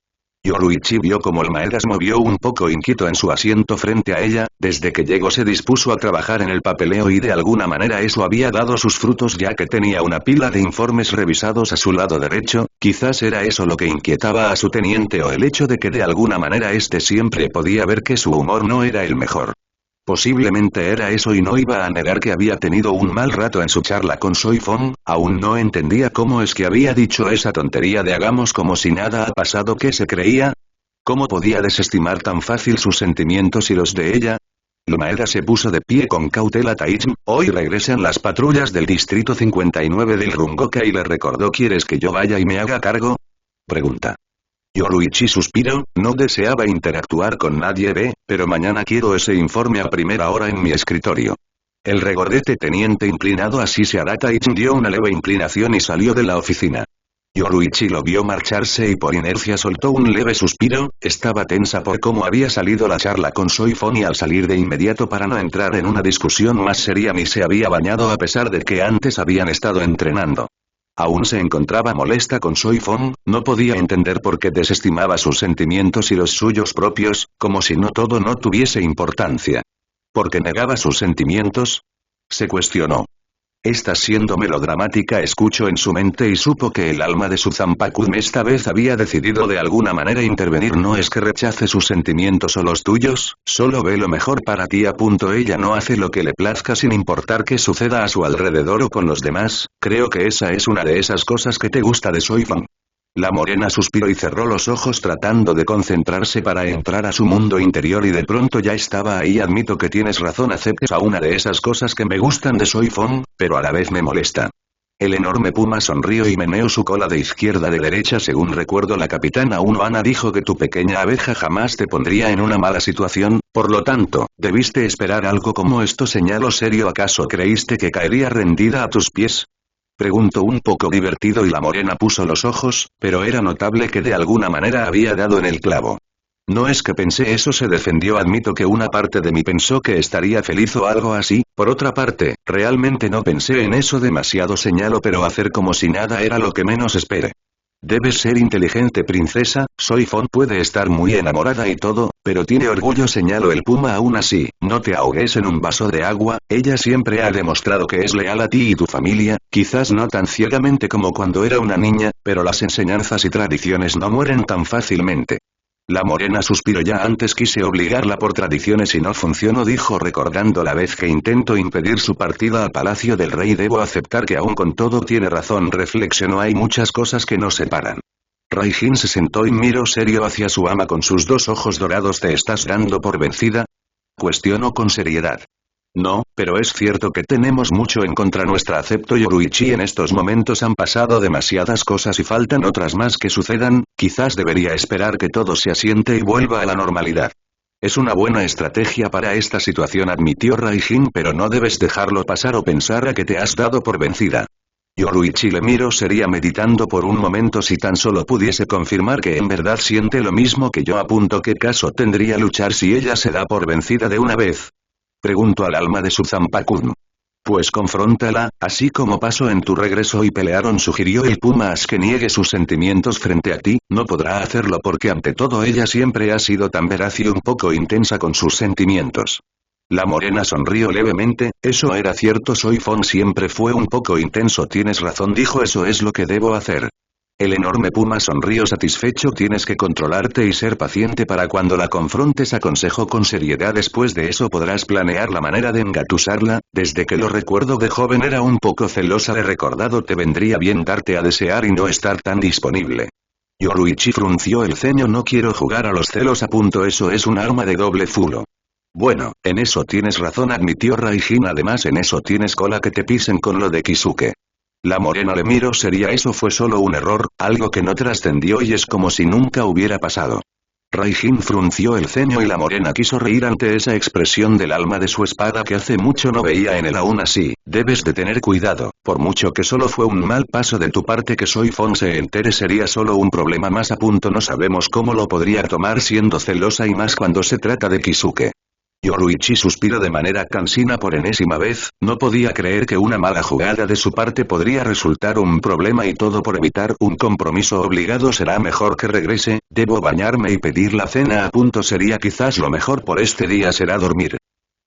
Yoruichi vio como el Maedas movió un poco inquieto en su asiento frente a ella. Desde que llegó se dispuso a trabajar en el papeleo y de alguna manera eso había dado sus frutos, ya que tenía una pila de informes revisados a su lado derecho. Quizás era eso lo que inquietaba a su teniente o el hecho de que de alguna manera este siempre podía ver que su humor no era el mejor. Posiblemente era eso y no iba a negar que había tenido un mal rato en su charla con Soifon. Aún no entendía cómo es que había dicho esa tontería de hagamos como si nada ha pasado. ¿Qué se creía? ¿Cómo podía desestimar tan fácil sus sentimientos y los de ella? Maeda se puso de pie con cautela. Taichin, hoy regresan las patrullas del distrito 59 del Rungoka y le recordó. ¿Quieres que yo vaya y me haga cargo? Pregunta. Yoruichi suspiró, no deseaba interactuar con nadie, pero mañana quiero ese informe a primera hora en mi escritorio. El regordete teniente inclinado así se hará. Taichin dio una leve inclinación y salió de la oficina. Yoruichi lo vio marcharse y por inercia soltó un leve suspiro. Estaba tensa por cómo había salido la charla con Soifon y al salir de inmediato para no entrar en una discusión más seria ni se había bañado a pesar de que antes habían estado entrenando. Aún se encontraba molesta con Soifon, no podía entender por qué desestimaba sus sentimientos y los suyos propios, como si todo no tuviese importancia. ¿Por qué negaba sus sentimientos? Se cuestionó. ¿Estás siendo melodramática? Escuchó en su mente y supo que el alma de su Zanpakuun esta vez había decidido de alguna manera intervenir. No es que rechace sus sentimientos o los tuyos, solo ve lo mejor para ti. Ella no hace lo que le plazca sin importar qué suceda a su alrededor o con los demás. Creo que esa es una de esas cosas que te gusta de Soifon. La morena suspiró y cerró los ojos tratando de concentrarse para entrar a su mundo interior y de pronto ya estaba ahí. Admito que tienes razón, aceptes a una de esas cosas que me gustan de Soifon, pero a la vez me molesta. El enorme puma sonrió y meneó su cola de izquierda a derecha. Según recuerdo, la capitana Unohana dijo que tu pequeña abeja jamás te pondría en una mala situación, por lo tanto, debiste esperar algo como esto. Señaló serio. ¿Acaso creíste que caería rendida a tus pies? Preguntó un poco divertido y la morena puso los ojos, pero era notable que de alguna manera había dado en el clavo. No es que pensé eso, se defendió. Admito que una parte de mí pensó que estaría feliz o algo así, por otra parte, realmente no pensé en eso demasiado. Señaló, pero hacer como si nada era lo que menos esperé. Debes ser inteligente, princesa. Soifon puede estar muy enamorada y todo, pero tiene orgullo, señaló el puma. Aún así, no te ahogues en un vaso de agua. Ella siempre ha demostrado que es leal a ti y tu familia, quizás no tan ciegamente como cuando era una niña, pero las enseñanzas y tradiciones no mueren tan fácilmente. La morena suspiró. Ya antes quise obligarla por tradiciones y no funcionó, dijo recordando la vez que intentó impedir su partida al palacio del rey. Debo aceptar que aún con todo tiene razón, reflexionó. Hay muchas cosas que nos separan. Raijin se sentó y miró serio hacia su ama con sus dos ojos dorados. ¿Te estás dando por vencida? Cuestionó con seriedad. No, pero es cierto que tenemos mucho en contra nuestra. Acepto, Yoruichi. En estos momentos han pasado demasiadas cosas y faltan otras más que sucedan. Quizás debería esperar que todo se asiente y vuelva a la normalidad. Es una buena estrategia para esta situación, admitió Raijin, pero no debes dejarlo pasar o pensar a que te has dado por vencida. Yoruichi le miró seria meditando por un momento. Si tan solo pudiese confirmar que en verdad siente lo mismo que yo. ¿Qué caso tendría luchar si ella se da por vencida de una vez? Preguntó al alma de su Zanpakuun. Pues confróntala, así como pasó en tu regreso y pelearon, sugirió el puma. Haz que niegue sus sentimientos frente a ti. No podrá hacerlo porque ante todo ella siempre ha sido tan veraz y un poco intensa con sus sentimientos. La morena sonrió levemente. Eso era cierto, Soifon siempre fue un poco intenso. Tienes razón, dijo, eso es lo que debo hacer. El enorme puma sonrió satisfecho. Tienes que controlarte y ser paciente para cuando la confrontes, aconsejó con seriedad. Después de eso podrás planear la manera de engatusarla. Desde que lo recuerdo de joven era un poco celosa. De recordado te vendría bien darte a desear y no estar tan disponible. Yoruichi frunció el ceño. No quiero jugar a los celos. Eso es un arma de doble filo. Bueno, en eso tienes razón, admitió Raijin. Además en eso tienes cola que te pisen con lo de Kisuke. La morena le miró seria. Eso fue solo un error, algo que no trascendió y es como si nunca hubiera pasado. Raijin frunció el ceño y la morena quiso reír ante esa expresión del alma de su espada que hace mucho no veía en él. Aún así, debes de tener cuidado, por mucho que solo fue un mal paso de tu parte que Soifon se entere sería solo un problema más. No sabemos cómo lo podría tomar siendo celosa y más cuando se trata de Kisuke. Yoruichi suspiró de manera cansina por enésima vez. No podía creer que una mala jugada de su parte podría resultar un problema y todo por evitar un compromiso obligado. Será mejor que regrese. Debo bañarme y pedir la cena. Sería quizás lo mejor por este día será dormir.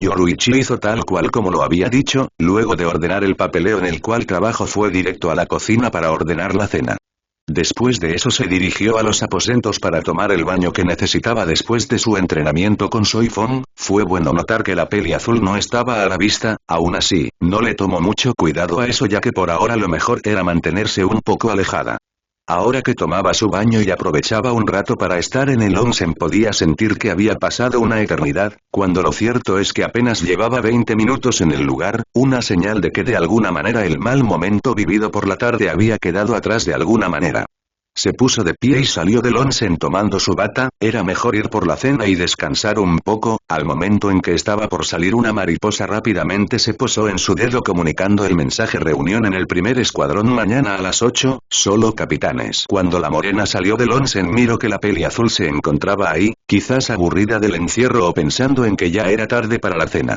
Yoruichi hizo tal cual como lo había dicho. Luego de ordenar el papeleo en el cual trabajó fue directo a la cocina para ordenar la cena. Después de eso se dirigió a los aposentos para tomar el baño que necesitaba después de su entrenamiento con Soifon. Fue bueno notar que la peli azul no estaba a la vista. Aún así, no le tomó mucho cuidado a eso ya que por ahora lo mejor era mantenerse un poco alejada. Ahora que tomaba su baño y aprovechaba un rato para estar en el onsen podía sentir que había pasado una eternidad, cuando lo cierto es que apenas llevaba 20 minutos en el lugar, una señal de que de alguna manera el mal momento vivido por la tarde había quedado atrás de alguna manera. Se puso de pie y salió del onsen tomando su bata. Era mejor ir por la cena y descansar un poco. Al momento en que estaba por salir, una mariposa rápidamente se posó en su dedo comunicando el mensaje: reunión en el primer escuadrón mañana a las 8, solo capitanes. Cuando la morena salió del onsen, miró que la peli azul se encontraba ahí, quizás aburrida del encierro o pensando en que ya era tarde para la cena.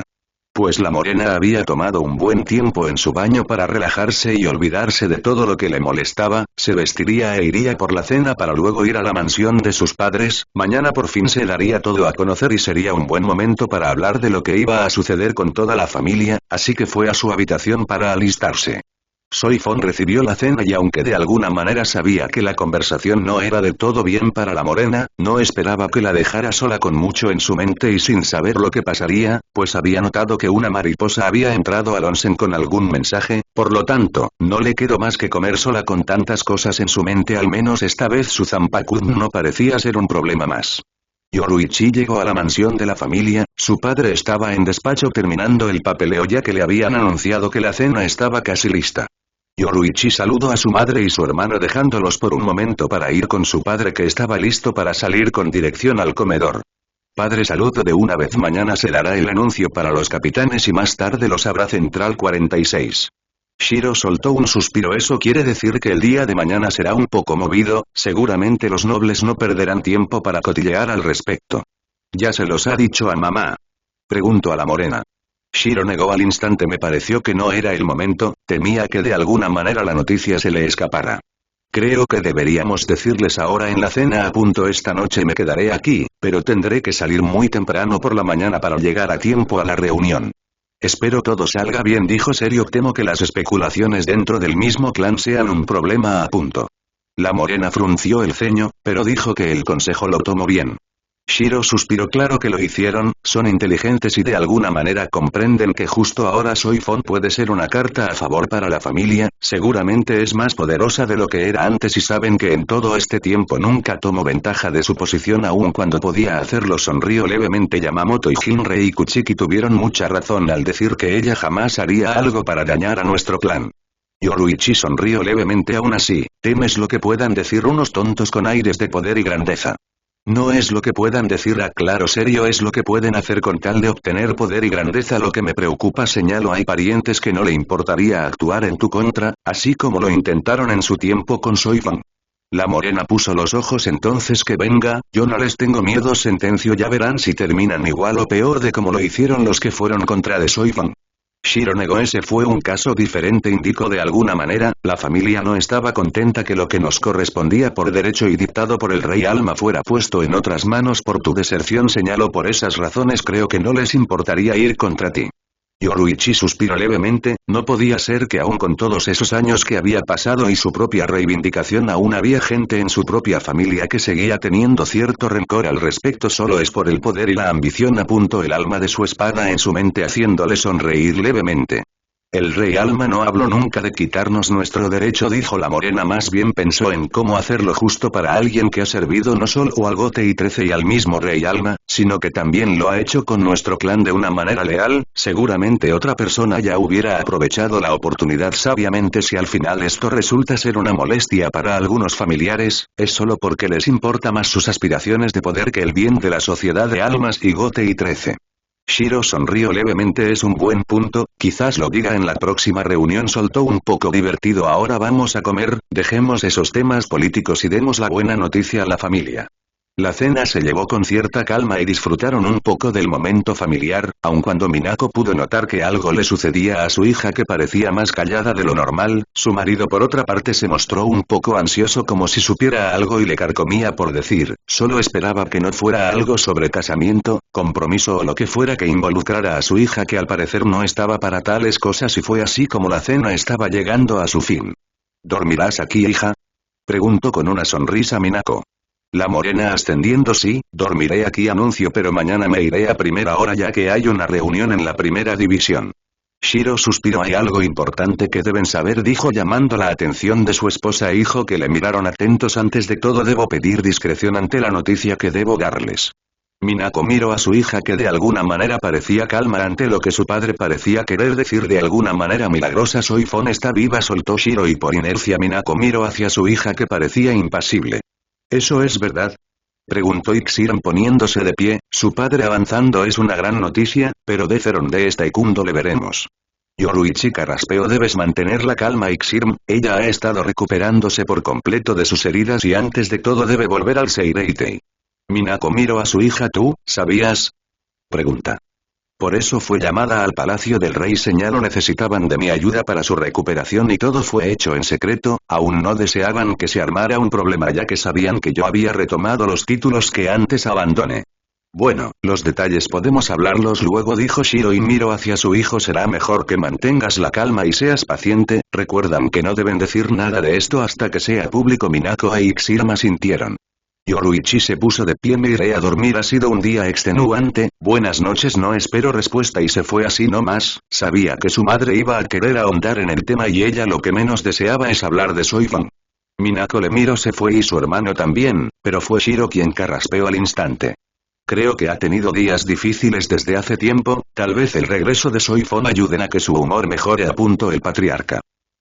Pues la morena había tomado un buen tiempo en su baño para relajarse y olvidarse de todo lo que le molestaba. Se vestiría e iría por la cena para luego ir a la mansión de sus padres. Mañana por fin se daría todo a conocer y sería un buen momento para hablar de lo que iba a suceder con toda la familia, así que fue a su habitación para alistarse. Soifon recibió la cena y aunque de alguna manera sabía que la conversación no era de todo bien para la morena, no esperaba que la dejara sola con mucho en su mente y sin saber lo que pasaría, pues había notado que una mariposa había entrado al onsen con algún mensaje. Por lo tanto, no le quedó más que comer sola con tantas cosas en su mente. Al menos esta vez su Zanpakuto no parecía ser un problema más. Yoruichi llegó a la mansión de la familia. Su padre estaba en despacho terminando el papeleo ya que le habían anunciado que la cena estaba casi lista. Yoruichi saludó a su madre y su hermano dejándolos por un momento para ir con su padre, que estaba listo para salir con dirección al comedor. Padre, saludo de una vez. Mañana se dará el anuncio para los capitanes y más tarde lo sabrá Central 46. Shiro soltó un suspiro. Eso quiere decir que el día de mañana será un poco movido. Seguramente los nobles no perderán tiempo para cotillear al respecto. ¿Ya se los ha dicho a mamá?, preguntó a la morena. Shiro negó al instante. Me pareció que no era el momento, temía que de alguna manera la noticia se le escapara. Creo que deberíamos decirles ahora en la cena. Esta noche me quedaré aquí, pero tendré que salir muy temprano por la mañana para llegar a tiempo a la reunión. Espero todo salga bien, dijo serio. Temo que las especulaciones dentro del mismo clan sean un problema. La morena frunció el ceño, pero dijo que el consejo lo tomó bien. Shiro suspiró. Claro que lo hicieron, son inteligentes y de alguna manera comprenden que justo ahora Soifon puede ser una carta a favor para la familia. Seguramente es más poderosa de lo que era antes y saben que en todo este tiempo nunca tomó ventaja de su posición aun cuando podía hacerlo. Sonrió levemente. Yamamoto y Jinrei Kuchiki tuvieron mucha razón al decir que ella jamás haría algo para dañar a nuestro clan. Yoruichi sonrió levemente. Aún así, ¿temes lo que puedan decir unos tontos con aires de poder y grandeza? No es lo que puedan decir, aclaro serio, es lo que pueden hacer con tal de obtener poder y grandeza lo que me preocupa. Señalo, hay parientes que no le importaría actuar en tu contra, así como lo intentaron en su tiempo con Soifon. La morena puso los ojos. Entonces que venga, yo no les tengo miedo, sentenció. Ya verán si terminan igual o peor de como lo hicieron los que fueron contra de Soifon. Shiro negó. Ese fue un caso diferente, indicó. De alguna manera, la familia no estaba contenta que lo que nos correspondía por derecho y dictado por el rey Alma fuera puesto en otras manos por tu deserción, señaló. Por esas razones creo que no les importaría ir contra ti. Yoruichi suspiró levemente. No podía ser que aún con todos esos años que había pasado y su propia reivindicación aún había gente en su propia familia que seguía teniendo cierto rencor al respecto. Solo es por el poder y la ambición, apuntó el alma de su espada en su mente haciéndole sonreír levemente. El rey Alma no habló nunca de quitarnos nuestro derecho, dijo la morena. Más bien pensó en cómo hacerlo justo para alguien que ha servido no solo al Gote y 13 y al mismo rey Alma, sino que también lo ha hecho con nuestro clan de una manera leal. Seguramente otra persona ya hubiera aprovechado la oportunidad sabiamente. Si al final esto resulta ser una molestia para algunos familiares, es solo porque les importa más sus aspiraciones de poder que el bien de la sociedad de Almas y Gote y 13. Shiro sonrió levemente. Es un buen punto, quizás lo diga en la próxima reunión, soltó un poco divertido. Ahora vamos a comer, dejemos esos temas políticos y demos la buena noticia a la familia. La cena se llevó con cierta calma y disfrutaron un poco del momento familiar, aun cuando Minako pudo notar que algo le sucedía a su hija, que parecía más callada de lo normal. Su marido por otra parte se mostró un poco ansioso, como si supiera algo y le carcomía por decir. Solo esperaba que no fuera algo sobre casamiento, compromiso o lo que fuera que involucrara a su hija, que al parecer no estaba para tales cosas, y fue así como la cena estaba llegando a su fin. ¿Dormirás aquí, hija?, preguntó con una sonrisa Minako. La morena ascendiendo. Sí, dormiré aquí, anunció, pero mañana me iré a primera hora ya que hay una reunión en la primera división. Shiro suspiró. Hay algo importante que deben saber, dijo llamando la atención de su esposa e hijo, que le miraron atentos. Antes de todo debo pedir discreción ante la noticia que debo darles. Minako miró a su hija que de alguna manera parecía calma ante lo que su padre parecía querer decir de alguna manera milagrosa. Soifon está viva, soltó Shiro, y por inercia Minako miró hacia su hija que parecía impasible. ¿Eso es verdad?, preguntó Ixiran poniéndose de pie. Su padre avanzando es una gran noticia, pero de Zeronde está Taekwondo le veremos. Yoruichi carraspeó. Debes mantener la calma, Ixiran, ella ha estado recuperándose por completo de sus heridas y antes de todo debe volver al Seireitei. Minako miró a su hija. ¿Tú, sabías?, pregunta. Por eso fue llamada al palacio del rey. Señaló. Necesitaban de mi ayuda para su recuperación y todo fue hecho en secreto. Aún no deseaban que se armara un problema ya que sabían que yo había retomado los títulos que antes abandoné. Bueno, los detalles podemos hablarlos luego, dijo Shiro y miró hacia su hijo. Será mejor que mantengas la calma y seas paciente. Recuerdan que no deben decir nada de esto hasta que sea público. Minako e Ixiran asintieron. Yoruichi se puso de pie. Me iré a dormir, ha sido un día extenuante. Buenas noches. No espero respuesta y se fue así no más. Sabía que su madre iba a querer ahondar en el tema y ella lo que menos deseaba es hablar de Soifon. Minako le miró. Se fue y su hermano también, pero fue Shiro quien carraspeó al instante. Creo que ha tenido días difíciles desde hace tiempo, tal vez el regreso de Soifon ayuden a que su humor mejore, apuntó el patriarca.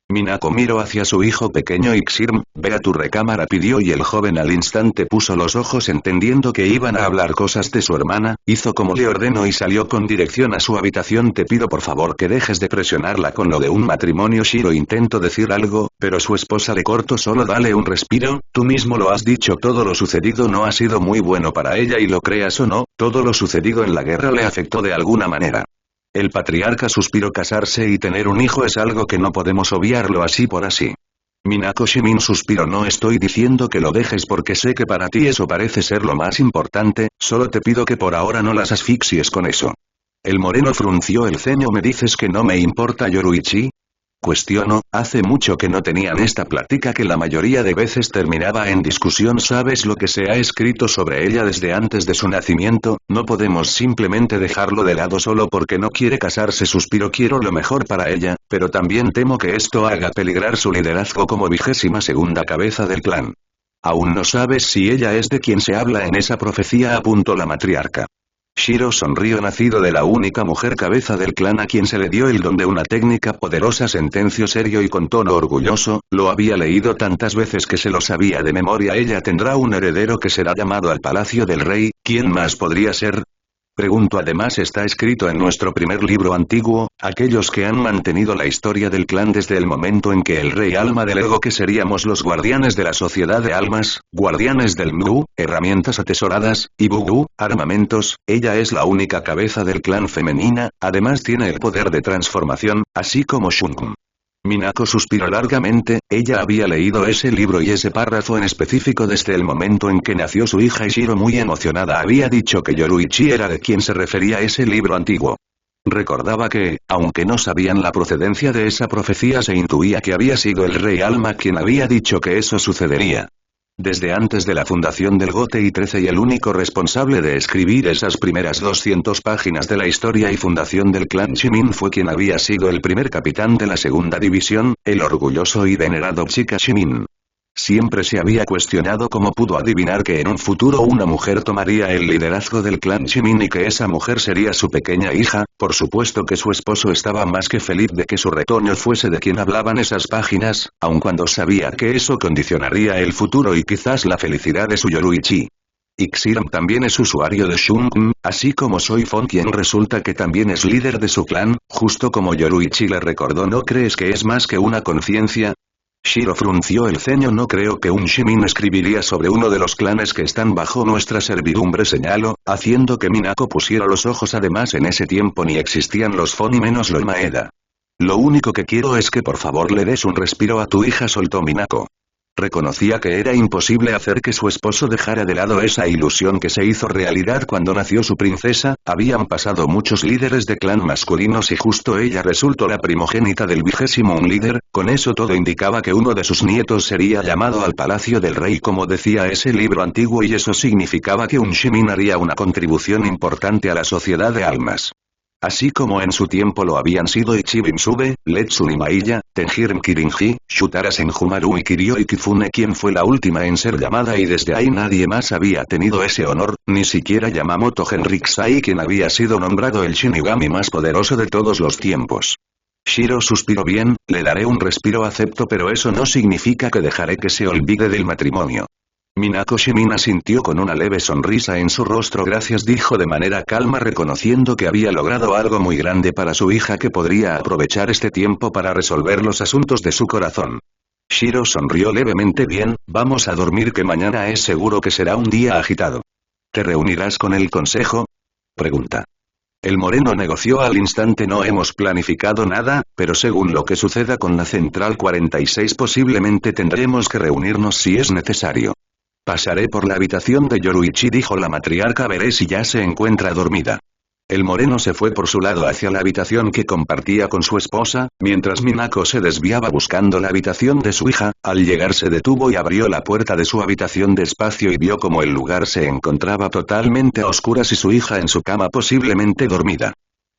Minako miró hacia su hijo pequeño. Ixiran, ve a tu recámara, pidió, y el joven al instante puso los ojos entendiendo que iban a hablar cosas de su hermana, hizo como le ordenó y salió con dirección a su habitación. Te pido por favor que dejes de presionarla con lo de un matrimonio. Shiro intentó decir algo, pero su esposa le cortó. Solo dale un respiro, tú mismo lo has dicho, todo lo sucedido no ha sido muy bueno para ella y lo creas o no, todo lo sucedido en la guerra le afectó de alguna manera. El patriarca suspiró. Casarse y tener un hijo es algo que no podemos obviarlo así por así. Minako Shimin suspiró. No estoy diciendo que lo dejes porque sé que para ti eso parece ser lo más importante, solo te pido que por ahora no las asfixies con eso. El moreno frunció el ceño. ¿Me dices que no me importa, Yoruichi? Cuestionó. Hace mucho que no tenían esta plática que la mayoría de veces terminaba en discusión. ¿Sabes lo que se ha escrito sobre ella desde antes de su nacimiento? No podemos simplemente dejarlo de lado solo porque no quiere casarse. Suspiró. Quiero lo mejor para ella, pero también temo que esto haga peligrar su liderazgo como 22ª cabeza del clan. Aún no sabes si ella es de quien se habla en esa profecía, apuntó la matriarca. Shiro sonrió. Nacido de la única mujer cabeza del clan a quien se le dio el don de una técnica poderosa, sentenció serio y con tono orgulloso, lo había leído tantas veces que se lo sabía de memoria. Ella tendrá un heredero que será llamado al palacio del rey. ¿Quién más podría ser?, preguntó. Además está escrito en nuestro primer libro antiguo, aquellos que han mantenido la historia del clan desde el momento en que el rey alma delegó que seríamos los guardianes de la sociedad de almas, guardianes del Mu, herramientas atesoradas, y Bugu, armamentos. Ella es la única cabeza del clan femenina, además tiene el poder de transformación, así como Shungun. Minako suspiró largamente. Ella había leído ese libro y ese párrafo en específico desde el momento en que nació su hija, y Shiro muy emocionada había dicho que Yoruichi era de quien se refería ese libro antiguo. Recordaba que, aunque no sabían la procedencia de esa profecía, se intuía que había sido el rey Alma quien había dicho que eso sucedería. Desde antes de la fundación del Gotei 13 y el único responsable de escribir esas primeras 200 páginas de la historia y fundación del clan Shimin fue quien había sido el primer capitán de la segunda división, el orgulloso y venerado Chika Shimin. Siempre se había cuestionado cómo pudo adivinar que en un futuro una mujer tomaría el liderazgo del clan Shimin y que esa mujer sería su pequeña hija. Por supuesto que su esposo estaba más que feliz de que su retoño fuese de quien hablaban esas páginas, aun cuando sabía que eso condicionaría el futuro y quizás la felicidad de su Yoruichi. Ixiran también es usuario de Shungun, así como Soifon, quien resulta que también es líder de su clan, justo como Yoruichi le recordó. ¿No crees que es más que una conciencia? Shiro frunció el ceño. No creo que un Shimin escribiría sobre uno de los clanes que están bajo nuestra servidumbre, señaló, haciendo que Minako pusiera los ojos. Además en ese tiempo ni existían los Fon y menos los Maeda. Lo único que quiero es que por favor le des un respiro a tu hija, soltó Minako. Reconocía que era imposible hacer que su esposo dejara de lado esa ilusión que se hizo realidad cuando nació su princesa. Habían pasado muchos líderes de clan masculinos y justo ella resultó la primogénita del 21º líder. Con eso todo indicaba que uno de sus nietos sería llamado al palacio del rey como decía ese libro antiguo, y eso significaba que un Shimin haría una contribución importante a la sociedad de almas. Así como en su tiempo lo habían sido Ichiban Sube, Letsun y Mailla, Tenjiren Kirinji, Shutara Senjumaru y Kiryu y Kifune, quien fue la última en ser llamada, y desde ahí nadie más había tenido ese honor, ni siquiera Yamamoto Henriksai, quien había sido nombrado el Shinigami más poderoso de todos los tiempos. Shiro suspiró. Bien, le daré un respiro, acepto, pero eso no significa que dejaré que se olvide del matrimonio. Minako Shimina sintió con una leve sonrisa en su rostro. Gracias, dijo de manera calma, reconociendo que había logrado algo muy grande para su hija, que podría aprovechar este tiempo para resolver los asuntos de su corazón. Shiro sonrió levemente. Bien, vamos a dormir, que mañana es seguro que será un día agitado. ¿Te reunirás con el consejo?, pregunta. El moreno negoció al instante. No hemos planificado nada, pero según lo que suceda con la Central 46 posiblemente tendremos que reunirnos si es necesario. Pasaré por la habitación de Yoruichi, dijo la matriarca. Veré si ya se encuentra dormida. El moreno se fue por su lado hacia la habitación que compartía con su esposa, mientras Minako se desviaba buscando la habitación de su hija. Al llegar se detuvo y abrió la puerta de su habitación despacio y vio como el lugar se encontraba totalmente a oscuras y su hija en su cama posiblemente dormida.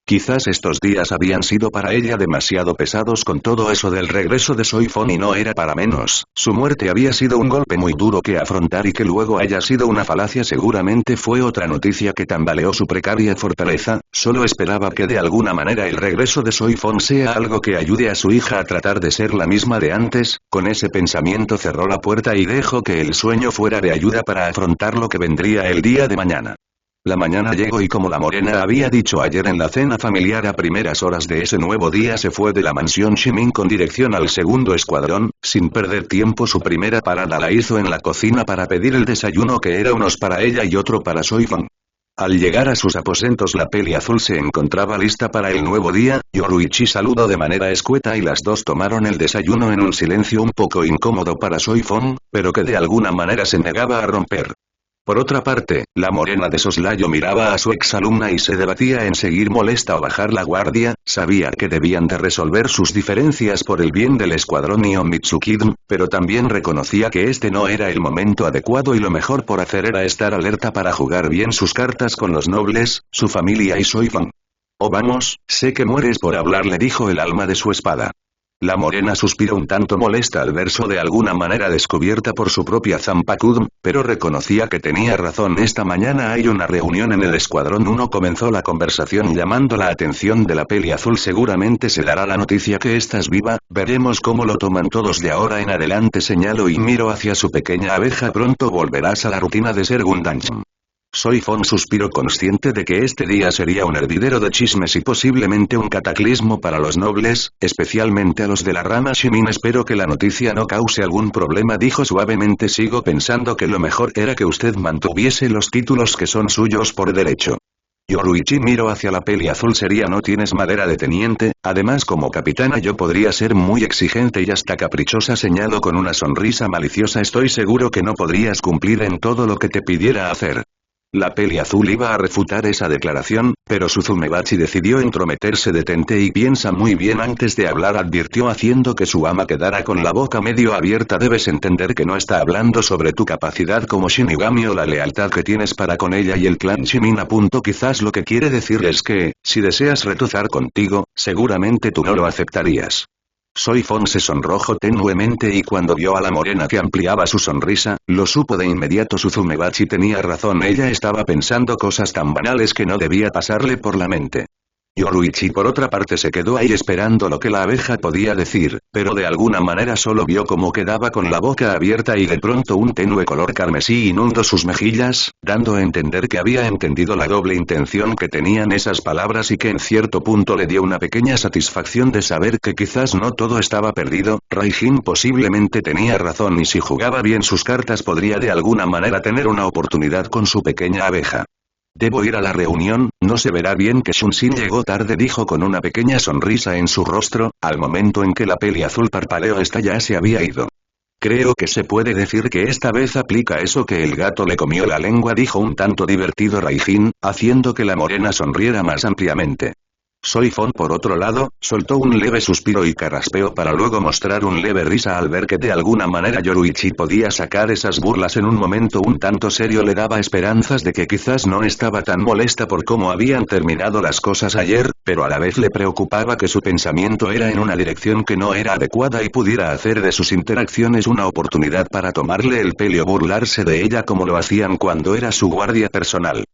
Quizás estos días habían sido para ella demasiado pesados con todo eso del regreso de Soifon, y no era para menos. Su muerte había sido un golpe muy duro que afrontar, y que luego haya sido una falacia seguramente fue otra noticia que tambaleó su precaria fortaleza. Solo esperaba que de alguna manera el regreso de Soifon sea algo que ayude a su hija a tratar de ser la misma de antes. Con ese pensamiento cerró la puerta y dejó que el sueño fuera de ayuda para afrontar lo que vendría el día de mañana. La mañana llegó y, como la morena había dicho ayer en la cena familiar, a primeras horas de ese nuevo día se fue de la mansión Shimin con dirección al segundo escuadrón. Sin perder tiempo, su primera parada la hizo en la cocina para pedir el desayuno, que era unos para ella y otro para Soifon. Al llegar a sus aposentos, la peli azul se encontraba lista para el nuevo día. Yoruichi saludó de manera escueta y las dos tomaron el desayuno en un silencio un poco incómodo para Soifon, pero que de alguna manera se negaba a romper. Por otra parte, la morena de soslayo miraba a su exalumna y se debatía en seguir molesta o bajar la guardia. Sabía que debían de resolver sus diferencias por el bien del escuadrón Nihon Mitsukiden, pero también reconocía que este no era el momento adecuado y lo mejor por hacer era estar alerta para jugar bien sus cartas con los nobles, su familia y Soifon. Oh vamos, sé que mueres por hablar, le dijo el alma de su espada. La morena suspiró un tanto molesta al verse de alguna manera descubierta por su propia Zanpakudo, pero reconocía que tenía razón. Esta mañana hay una reunión en el escuadrón 1, comenzó la conversación llamando la atención de la peli azul. Seguramente se dará la noticia que estás viva, veremos cómo lo toman todos de ahora en adelante, señaló y miró hacia su pequeña abeja. Pronto volverás a la rutina de ser Gundam. Soifon suspiró, consciente de que este día sería un hervidero de chismes y posiblemente un cataclismo para los nobles, especialmente a los de la rama Shimin. Espero que la noticia no cause algún problema, dijo suavemente. Sigo pensando que lo mejor era que usted mantuviese los títulos que son suyos por derecho. Yoruichi miró hacia la peli azul seria. No tienes madera de teniente, además como capitana yo podría ser muy exigente y hasta caprichosa, señaló con una sonrisa maliciosa. Estoy seguro que no podrías cumplir en todo lo que te pidiera hacer. La peli azul iba a refutar esa declaración, pero Suzumebachi decidió entrometerse. Detente y piensa muy bien antes de hablar, advirtió, haciendo que su ama quedara con la boca medio abierta. Debes entender que no está hablando sobre tu capacidad como Shinigami o la lealtad que tienes para con ella y el clan Shimin. Quizás lo que quiere decir es que, si deseas retozar contigo, seguramente tú no lo aceptarías. Soifon se sonrojó tenuemente y cuando vio a la morena que ampliaba su sonrisa, lo supo de inmediato. Suzumebachi tenía razón, ella estaba pensando cosas tan banales que no debía pasarle por la mente. Yoruichi por otra parte se quedó ahí esperando lo que la abeja podía decir, pero de alguna manera solo vio cómo quedaba con la boca abierta y de pronto un tenue color carmesí inundó sus mejillas, dando a entender que había entendido la doble intención que tenían esas palabras y que en cierto punto le dio una pequeña satisfacción de saber que quizás no todo estaba perdido. Raijin posiblemente tenía razón y si jugaba bien sus cartas podría de alguna manera tener una oportunidad con su pequeña abeja. Debo ir a la reunión, no se verá bien que Shunshin llegó tarde, dijo con una pequeña sonrisa en su rostro. Al momento en que la peli azul parpadeó, esta ya se había ido. Creo que se puede decir que esta vez aplica eso que el gato le comió la lengua, dijo un tanto divertido Raijin, haciendo que la morena sonriera más ampliamente. Soy Fon por otro lado, soltó un leve suspiro y carraspeó para luego mostrar un leve risa al ver que de alguna manera Yoruichi podía sacar esas burlas en un momento un tanto serio. Le daba esperanzas de que quizás no estaba tan molesta por cómo habían terminado las cosas ayer, pero a la vez le preocupaba que su pensamiento era en una dirección que no era adecuada y pudiera hacer de sus interacciones una oportunidad para tomarle el pelo o burlarse de ella como lo hacían cuando era su guardia personal.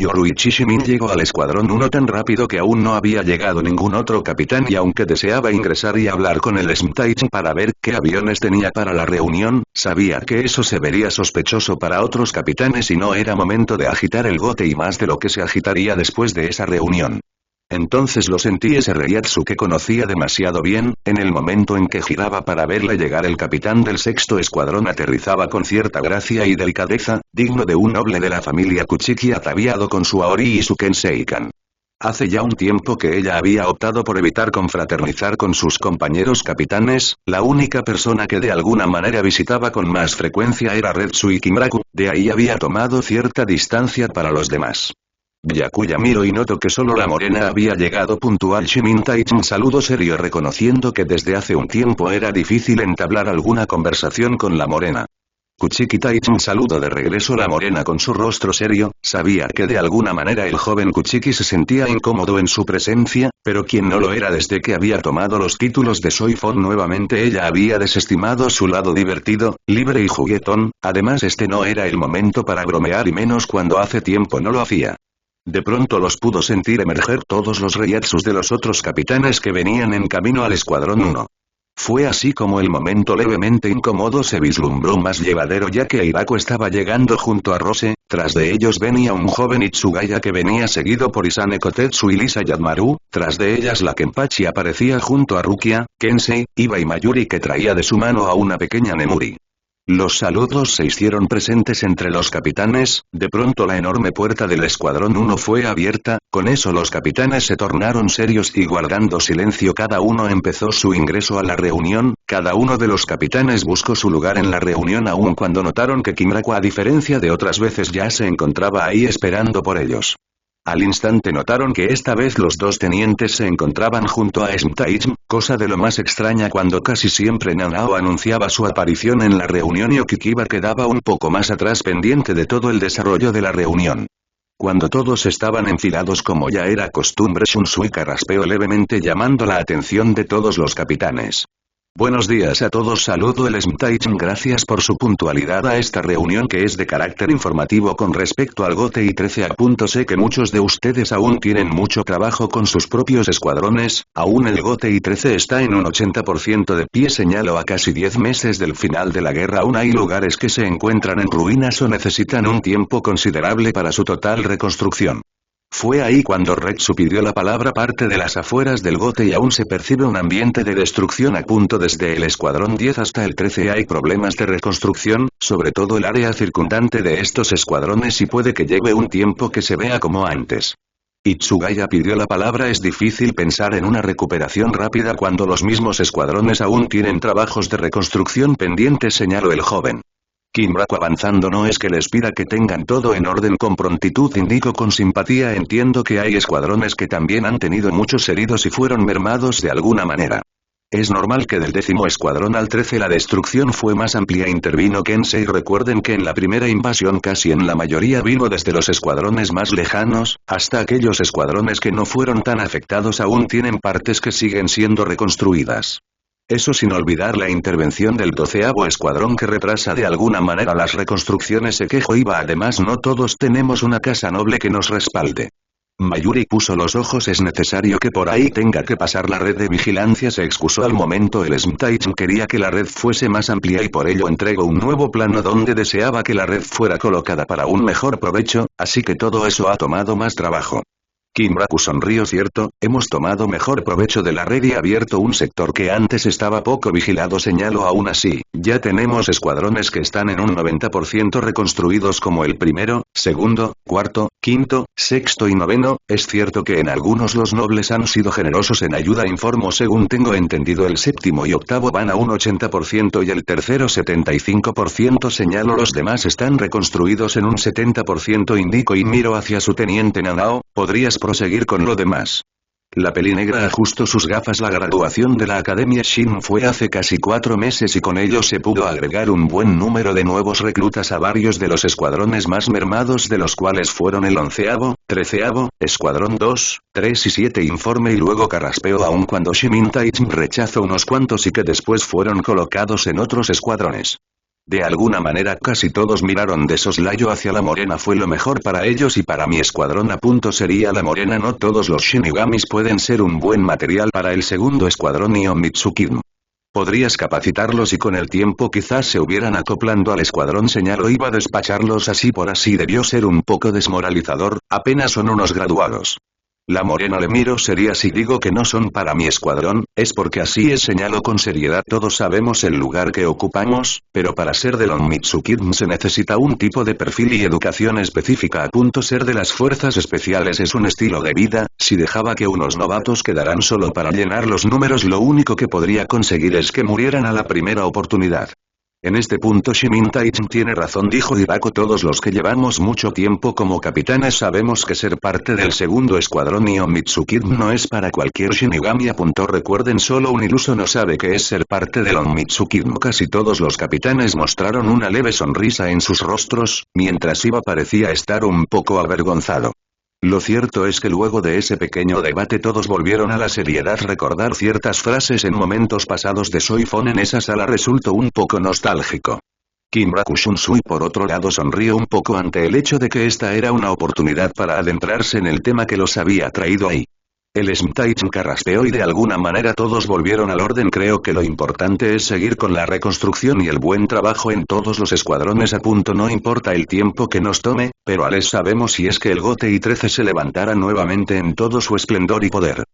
Yoruichi Shimin llegó al escuadrón 1 tan rápido que aún no había llegado ningún otro capitán y aunque deseaba ingresar y hablar con el Smtaichi para ver qué aviones tenía para la reunión, sabía que eso se vería sospechoso para otros capitanes y no era momento de agitar el bote y más de lo que se agitaría después de esa reunión. Entonces lo sentí ese Reiatsu que conocía demasiado bien, en el momento en que giraba para verle llegar el capitán del sexto escuadrón aterrizaba con cierta gracia y delicadeza, digno de un noble de la familia Kuchiki ataviado con su Aori y su Kenseikan. Hace ya un tiempo que ella había optado por evitar confraternizar con sus compañeros capitanes, la única persona que de alguna manera visitaba con más frecuencia era Retsui Kimuraku, de ahí había tomado cierta distancia para los demás. Byakuya miró y notó que solo la morena había llegado puntual. Shimin Taichin saludó serio reconociendo que desde hace un tiempo era difícil entablar alguna conversación con la morena. Kuchiki Taichin saludó de regreso la morena con su rostro serio, sabía que de alguna manera el joven Kuchiki se sentía incómodo en su presencia, pero quien no lo era desde que había tomado los títulos de Soy Fon nuevamente ella había desestimado su lado divertido, libre y juguetón, además este no era el momento para bromear y menos cuando hace tiempo no lo hacía. De pronto los pudo sentir emerger todos los reiatsus de los otros capitanes que venían en camino al escuadrón 1. Fue así como el momento levemente incómodo se vislumbró más llevadero ya que Hirako estaba llegando junto a Rose, tras de ellos venía un joven Itsugaya que venía seguido por Isane Kotetsu y Lisa Yadmaru, tras de ellas la Kenpachi aparecía junto a Rukia, Kensei, Iba y Mayuri que traía de su mano a una pequeña Nemuri. Los saludos se hicieron presentes entre los capitanes, de pronto la enorme puerta del escuadrón 1 fue abierta, con eso los capitanes se tornaron serios y guardando silencio cada uno empezó su ingreso a la reunión, cada uno de los capitanes buscó su lugar en la reunión aun cuando notaron que Kimuraku a diferencia de otras veces ya se encontraba ahí esperando por ellos. Al instante notaron que esta vez los dos tenientes se encontraban junto a Smtaichi, cosa de lo más extraña cuando casi siempre Nanao anunciaba su aparición en la reunión y Okikiba quedaba un poco más atrás pendiente de todo el desarrollo de la reunión. Cuando todos estaban enfilados como ya era costumbre Shunsui carraspeó levemente llamando la atención de todos los capitanes. Buenos días a todos, saludo el Smtaichi, gracias por su puntualidad a esta reunión que es de carácter informativo con respecto al GOTEI 13 a. Sé que muchos de ustedes aún tienen mucho trabajo con sus propios escuadrones, aún el GOTEI 13 está en un 80% de pie, señalo a casi 10 meses del final de la guerra aún hay lugares que se encuentran en ruinas o necesitan un tiempo considerable para su total reconstrucción. Fue ahí cuando Retsu pidió la palabra. Parte de las afueras del GOTEI aún se percibe un ambiente de destrucción a punto. Desde el escuadrón 10 hasta el 13 hay problemas de reconstrucción, sobre todo el área circundante de estos escuadrones y puede que lleve un tiempo que se vea como antes. Itsugaya pidió la palabra. Es difícil pensar en una recuperación rápida cuando los mismos escuadrones aún tienen trabajos de reconstrucción pendientes, señaló el joven. Kimuraku avanzando. No es que les pida que tengan todo en orden con prontitud, indico con simpatía. Entiendo que hay escuadrones que también han tenido muchos heridos y fueron mermados de alguna manera. Es normal que del 10º escuadrón al 13 la destrucción fue más amplia, intervino Kensei. Recuerden que en la primera invasión casi en la mayoría vino desde los escuadrones más lejanos, hasta aquellos escuadrones que no fueron tan afectados aún tienen partes que siguen siendo reconstruidas. Eso sin olvidar la intervención del 12º escuadrón que retrasa de alguna manera las reconstrucciones, se quejó Iba. Además no todos tenemos una casa noble que nos respalde. Mayuri puso los ojos. Es necesario que por ahí tenga que pasar la red de vigilancia, se excusó al momento. El Smtaichi quería que la red fuese más amplia y por ello entregó un nuevo plano donde deseaba que la red fuera colocada para un mejor provecho, así que todo eso ha tomado más trabajo. Kimuraku sonrió. Cierto, hemos tomado mejor provecho de la red y abierto un sector que antes estaba poco vigilado, señaló. Aún así, ya tenemos escuadrones que están en un 90% reconstruidos como el primero, segundo, cuarto, quinto, sexto y noveno. Es cierto que en algunos los nobles han sido generosos en ayuda, informo. Según tengo entendido el séptimo y octavo van a un 80% y el tercero 75%, señalo. Los demás están reconstruidos en un 70%, indico y miro hacia su teniente Nanao. ¿Podrías proseguir con lo demás? La pelinegra ajustó sus gafas. La graduación de la Academia Shin fue hace casi 4 meses y con ello se pudo agregar un buen número de nuevos reclutas a varios de los escuadrones más mermados, de los cuales fueron el 11º, 13º, Escuadrón 2, 3 y 7. Informe y luego carraspeó aun cuando Shimin Taichin rechazó unos cuantos y que después fueron colocados en otros escuadrones. De alguna manera casi todos miraron de soslayo hacia la morena. Fue lo mejor para ellos y para mi escuadrón. Sería la morena. No todos los Shinigamis pueden ser un buen material para el segundo escuadrón Ion Mitsukin. Podrías capacitarlos y con el tiempo quizás se hubieran acoplando al escuadrón. Señaló. Iba a despacharlos así por así. Debió ser un poco desmoralizador, apenas son unos graduados. La morena le miró seria. Si digo que no son para mi escuadrón, es porque así es. Señaló con seriedad. Todos sabemos el lugar que ocupamos, pero para ser del Onmitsukin se necesita un tipo de perfil y educación específica. Ser de las fuerzas especiales es un estilo de vida. Si dejaba que unos novatos quedaran solo para llenar los números, lo único que podría conseguir es que murieran a la primera oportunidad. En este punto Shimin Taichin tiene razón, dijo Hirako. Todos los que llevamos mucho tiempo como capitanes sabemos que ser parte del segundo escuadrón Ion Mitsukin no es para cualquier Shinigami. Recuerden, solo un iluso no sabe qué es ser parte del Onmitsukin. Casi todos los capitanes mostraron una leve sonrisa en sus rostros, mientras Iba parecía estar un poco avergonzado. Lo cierto es que luego de ese pequeño debate todos volvieron a la seriedad. Recordar ciertas frases en momentos pasados de Soifon en esa sala resultó un poco nostálgico. Kimraku Shunsui por otro lado sonrió un poco ante el hecho de que esta era una oportunidad para adentrarse en el tema que los había traído ahí. El Smitaichin carraspeó y de alguna manera todos volvieron al orden. Creo que lo importante es seguir con la reconstrucción y el buen trabajo en todos los escuadrones. No importa el tiempo que nos tome, pero a les sabemos si es que el GOTEI 13 se levantara nuevamente en todo su esplendor y poder.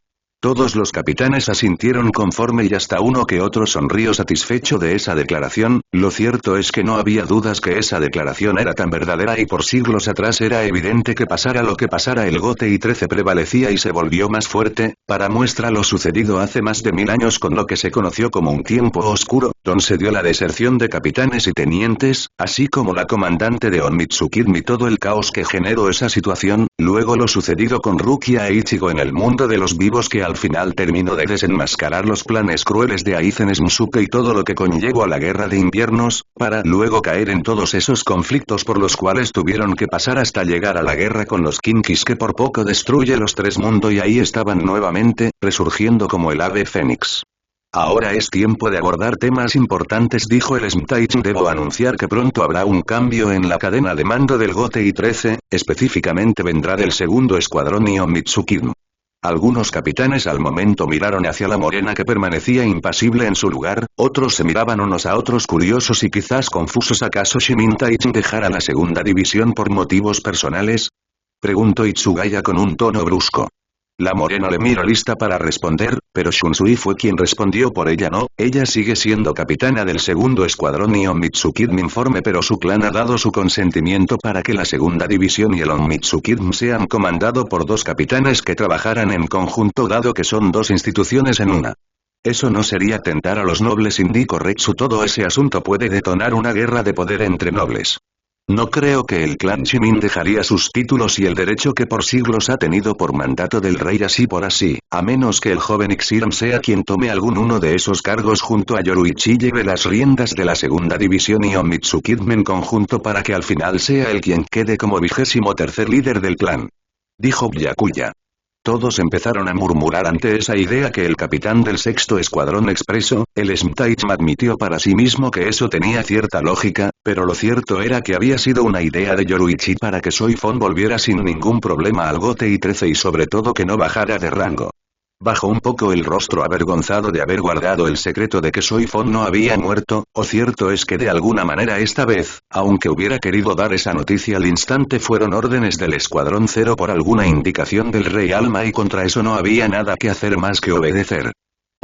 Todos los capitanes asintieron conforme y hasta uno que otro sonrió satisfecho de esa declaración. Lo cierto es que no había dudas que esa declaración era tan verdadera y por siglos atrás era evidente que pasara lo que pasara el GOTEI 13 prevalecía y se volvió más fuerte. Para muestra lo sucedido hace más de 1000 años con lo que se conoció como un tiempo oscuro, donde se dio la deserción de capitanes y tenientes, así como la comandante de Onmitsukin y todo el caos que generó esa situación, luego lo sucedido con Rukia e Ichigo en el mundo de los vivos que al final terminó de desenmascarar los planes crueles de Aizen Smusuke y todo lo que conllevó a la guerra de inviernos, para luego caer en todos esos conflictos por los cuales tuvieron que pasar hasta llegar a la guerra con los Kinkis que por poco destruye los tres mundos y ahí estaban nuevamente, resurgiendo como el ave fénix. Ahora es tiempo de abordar temas importantes, dijo el Smitaichin. Debo anunciar que pronto habrá un cambio en la cadena de mando del GOTEI 13, específicamente vendrá del segundo escuadrón Ion Mitsukin. Algunos capitanes al momento miraron hacia la morena que permanecía impasible en su lugar, otros se miraban unos a otros curiosos y quizás confusos. ¿Acaso Shimin Taichin dejara la segunda división por motivos personales? Preguntó Itsugaya con un tono brusco. La morena le miró lista para responder, pero Shunsui fue quien respondió por ella. No, ella sigue siendo capitana del segundo escuadrón Ion Mitsukin. Informe, pero su clan ha dado su consentimiento para que la segunda división y el Onmitsukin sean comandado por dos capitanes que trabajaran en conjunto, dado que son dos instituciones en una. Eso no sería tentar a los nobles, indicó Retsu. Todo ese asunto puede detonar una guerra de poder entre nobles. No creo que el clan Shimin dejaría sus títulos y el derecho que por siglos ha tenido por mandato del rey así por así, a menos que el joven Ixiram sea quien tome uno de esos cargos junto a Yoruichi y lleve las riendas de la segunda división y Onmitsukin en conjunto para que al final sea él quien quede como 23º líder del clan. Dijo Byakuya. Todos empezaron a murmurar ante esa idea que el capitán del sexto escuadrón expresó. El Smitaichin admitió para sí mismo que eso tenía cierta lógica, pero lo cierto era que había sido una idea de Yoruichi para que Soifon volviera sin ningún problema al GOTEI 13 y sobre todo que no bajara de rango. Bajó un poco el rostro avergonzado de haber guardado el secreto de que Soifon no había muerto. O cierto es que de alguna manera esta vez, aunque hubiera querido dar esa noticia al instante, fueron órdenes del Escuadrón Cero por alguna indicación del Rey Alma y contra eso no había nada que hacer más que obedecer.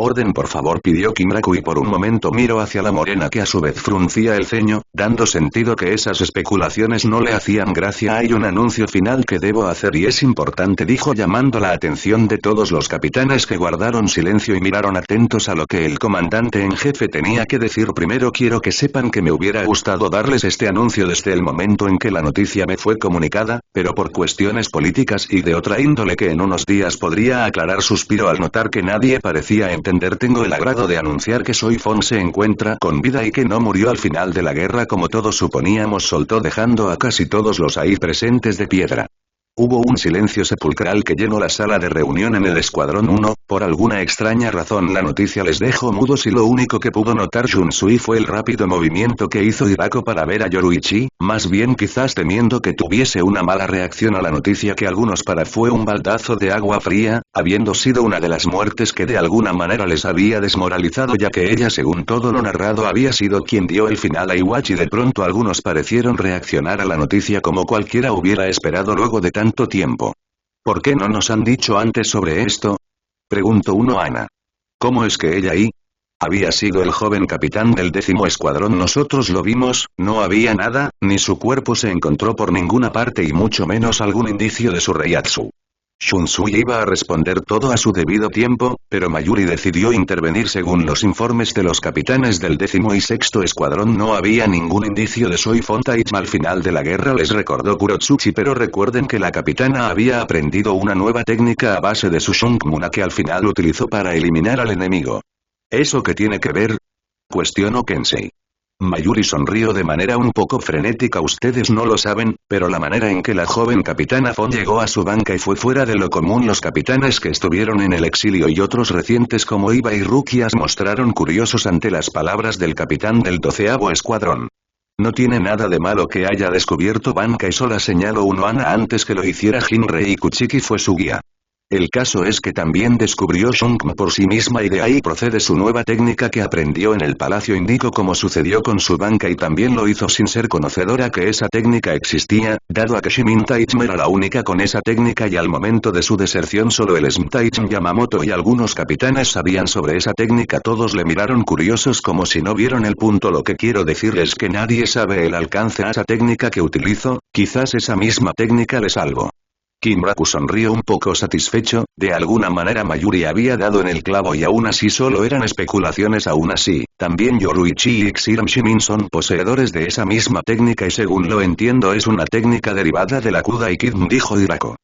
Orden por favor, pidió Kimraku, y por un momento miró hacia la morena que a su vez fruncía el ceño, dando sentido que esas especulaciones no le hacían gracia. Hay un anuncio final que debo hacer y es importante, dijo llamando la atención de todos los capitanes, que guardaron silencio y miraron atentos a lo que el comandante en jefe tenía que decir. Primero quiero que sepan que me hubiera gustado darles este anuncio desde el momento en que la noticia me fue comunicada, pero por cuestiones políticas y de otra índole que en unos días podría aclarar, suspiró al notar que nadie parecía entender. Tengo el agrado de anunciar que Soy Fon se encuentra con vida y que no murió al final de la guerra como todos suponíamos, soltó dejando a casi todos los ahí presentes de piedra. Hubo un silencio sepulcral que llenó la sala de reunión en el Escuadrón 1, por alguna extraña razón la noticia les dejó mudos y lo único que pudo notar Shunsui fue el rápido movimiento que hizo Hirako para ver a Yoruichi, más bien quizás temiendo que tuviese una mala reacción a la noticia que algunos para fue un baldazo de agua fría, habiendo sido una de las muertes que de alguna manera les había desmoralizado, ya que ella, según todo lo narrado, había sido quien dio el final a Iwachi. De pronto algunos parecieron reaccionar a la noticia como cualquiera hubiera esperado luego de tanto tiempo. ¿Por qué no nos han dicho antes sobre esto?, preguntó uno a Ana. ¿Cómo es que ella ahí? Había sido el joven capitán del 10º escuadrón, nosotros lo vimos, no había nada, ni su cuerpo se encontró por ninguna parte y mucho menos algún indicio de su reiatsu. Shunsui iba a responder todo a su debido tiempo, pero Mayuri decidió intervenir. Según los informes de los capitanes del 10º y 6º escuadrón no había ningún indicio de Soy Fon Taichi al final de la guerra, les recordó Kurotsuchi, pero recuerden que la capitana había aprendido una nueva técnica a base de su Shunmuna que al final utilizó para eliminar al enemigo. ¿Eso qué tiene que ver?, cuestionó Kensei. Mayuri sonrió de manera un poco frenética. Ustedes no lo saben, pero la manera en que la joven capitana Fon llegó a su banca y fue fuera de lo común. Los capitanes que estuvieron en el exilio y otros recientes como Iba y Rukias mostraron curiosos ante las palabras del capitán del 12º escuadrón. No tiene nada de malo que haya descubierto banca y sola, señaló uno. Ana, antes que lo hiciera Jinrei Kuchiki fue su guía. El caso es que también descubrió Shunmuna por sí misma y de ahí procede su nueva técnica que aprendió en el palacio. Indicó como sucedió con su banca y también lo hizo sin ser conocedora que esa técnica existía, dado a que Shimin Taichi era la única con esa técnica y al momento de su deserción solo el Sm Taichi Yamamoto y algunos capitanes sabían sobre esa técnica. Todos le miraron curiosos como si no vieron el punto. Lo que quiero decir es que nadie sabe el alcance a esa técnica que utilizó, quizás esa misma técnica le salvó. Kimraku sonrió un poco satisfecho, de alguna manera Mayuri había dado en el clavo y aún así solo eran especulaciones. Aún así, también Yoruichi y Xiram Shimin son poseedores de esa misma técnica y según lo entiendo es una técnica derivada de la Kudai Kidm, dijo Hirako.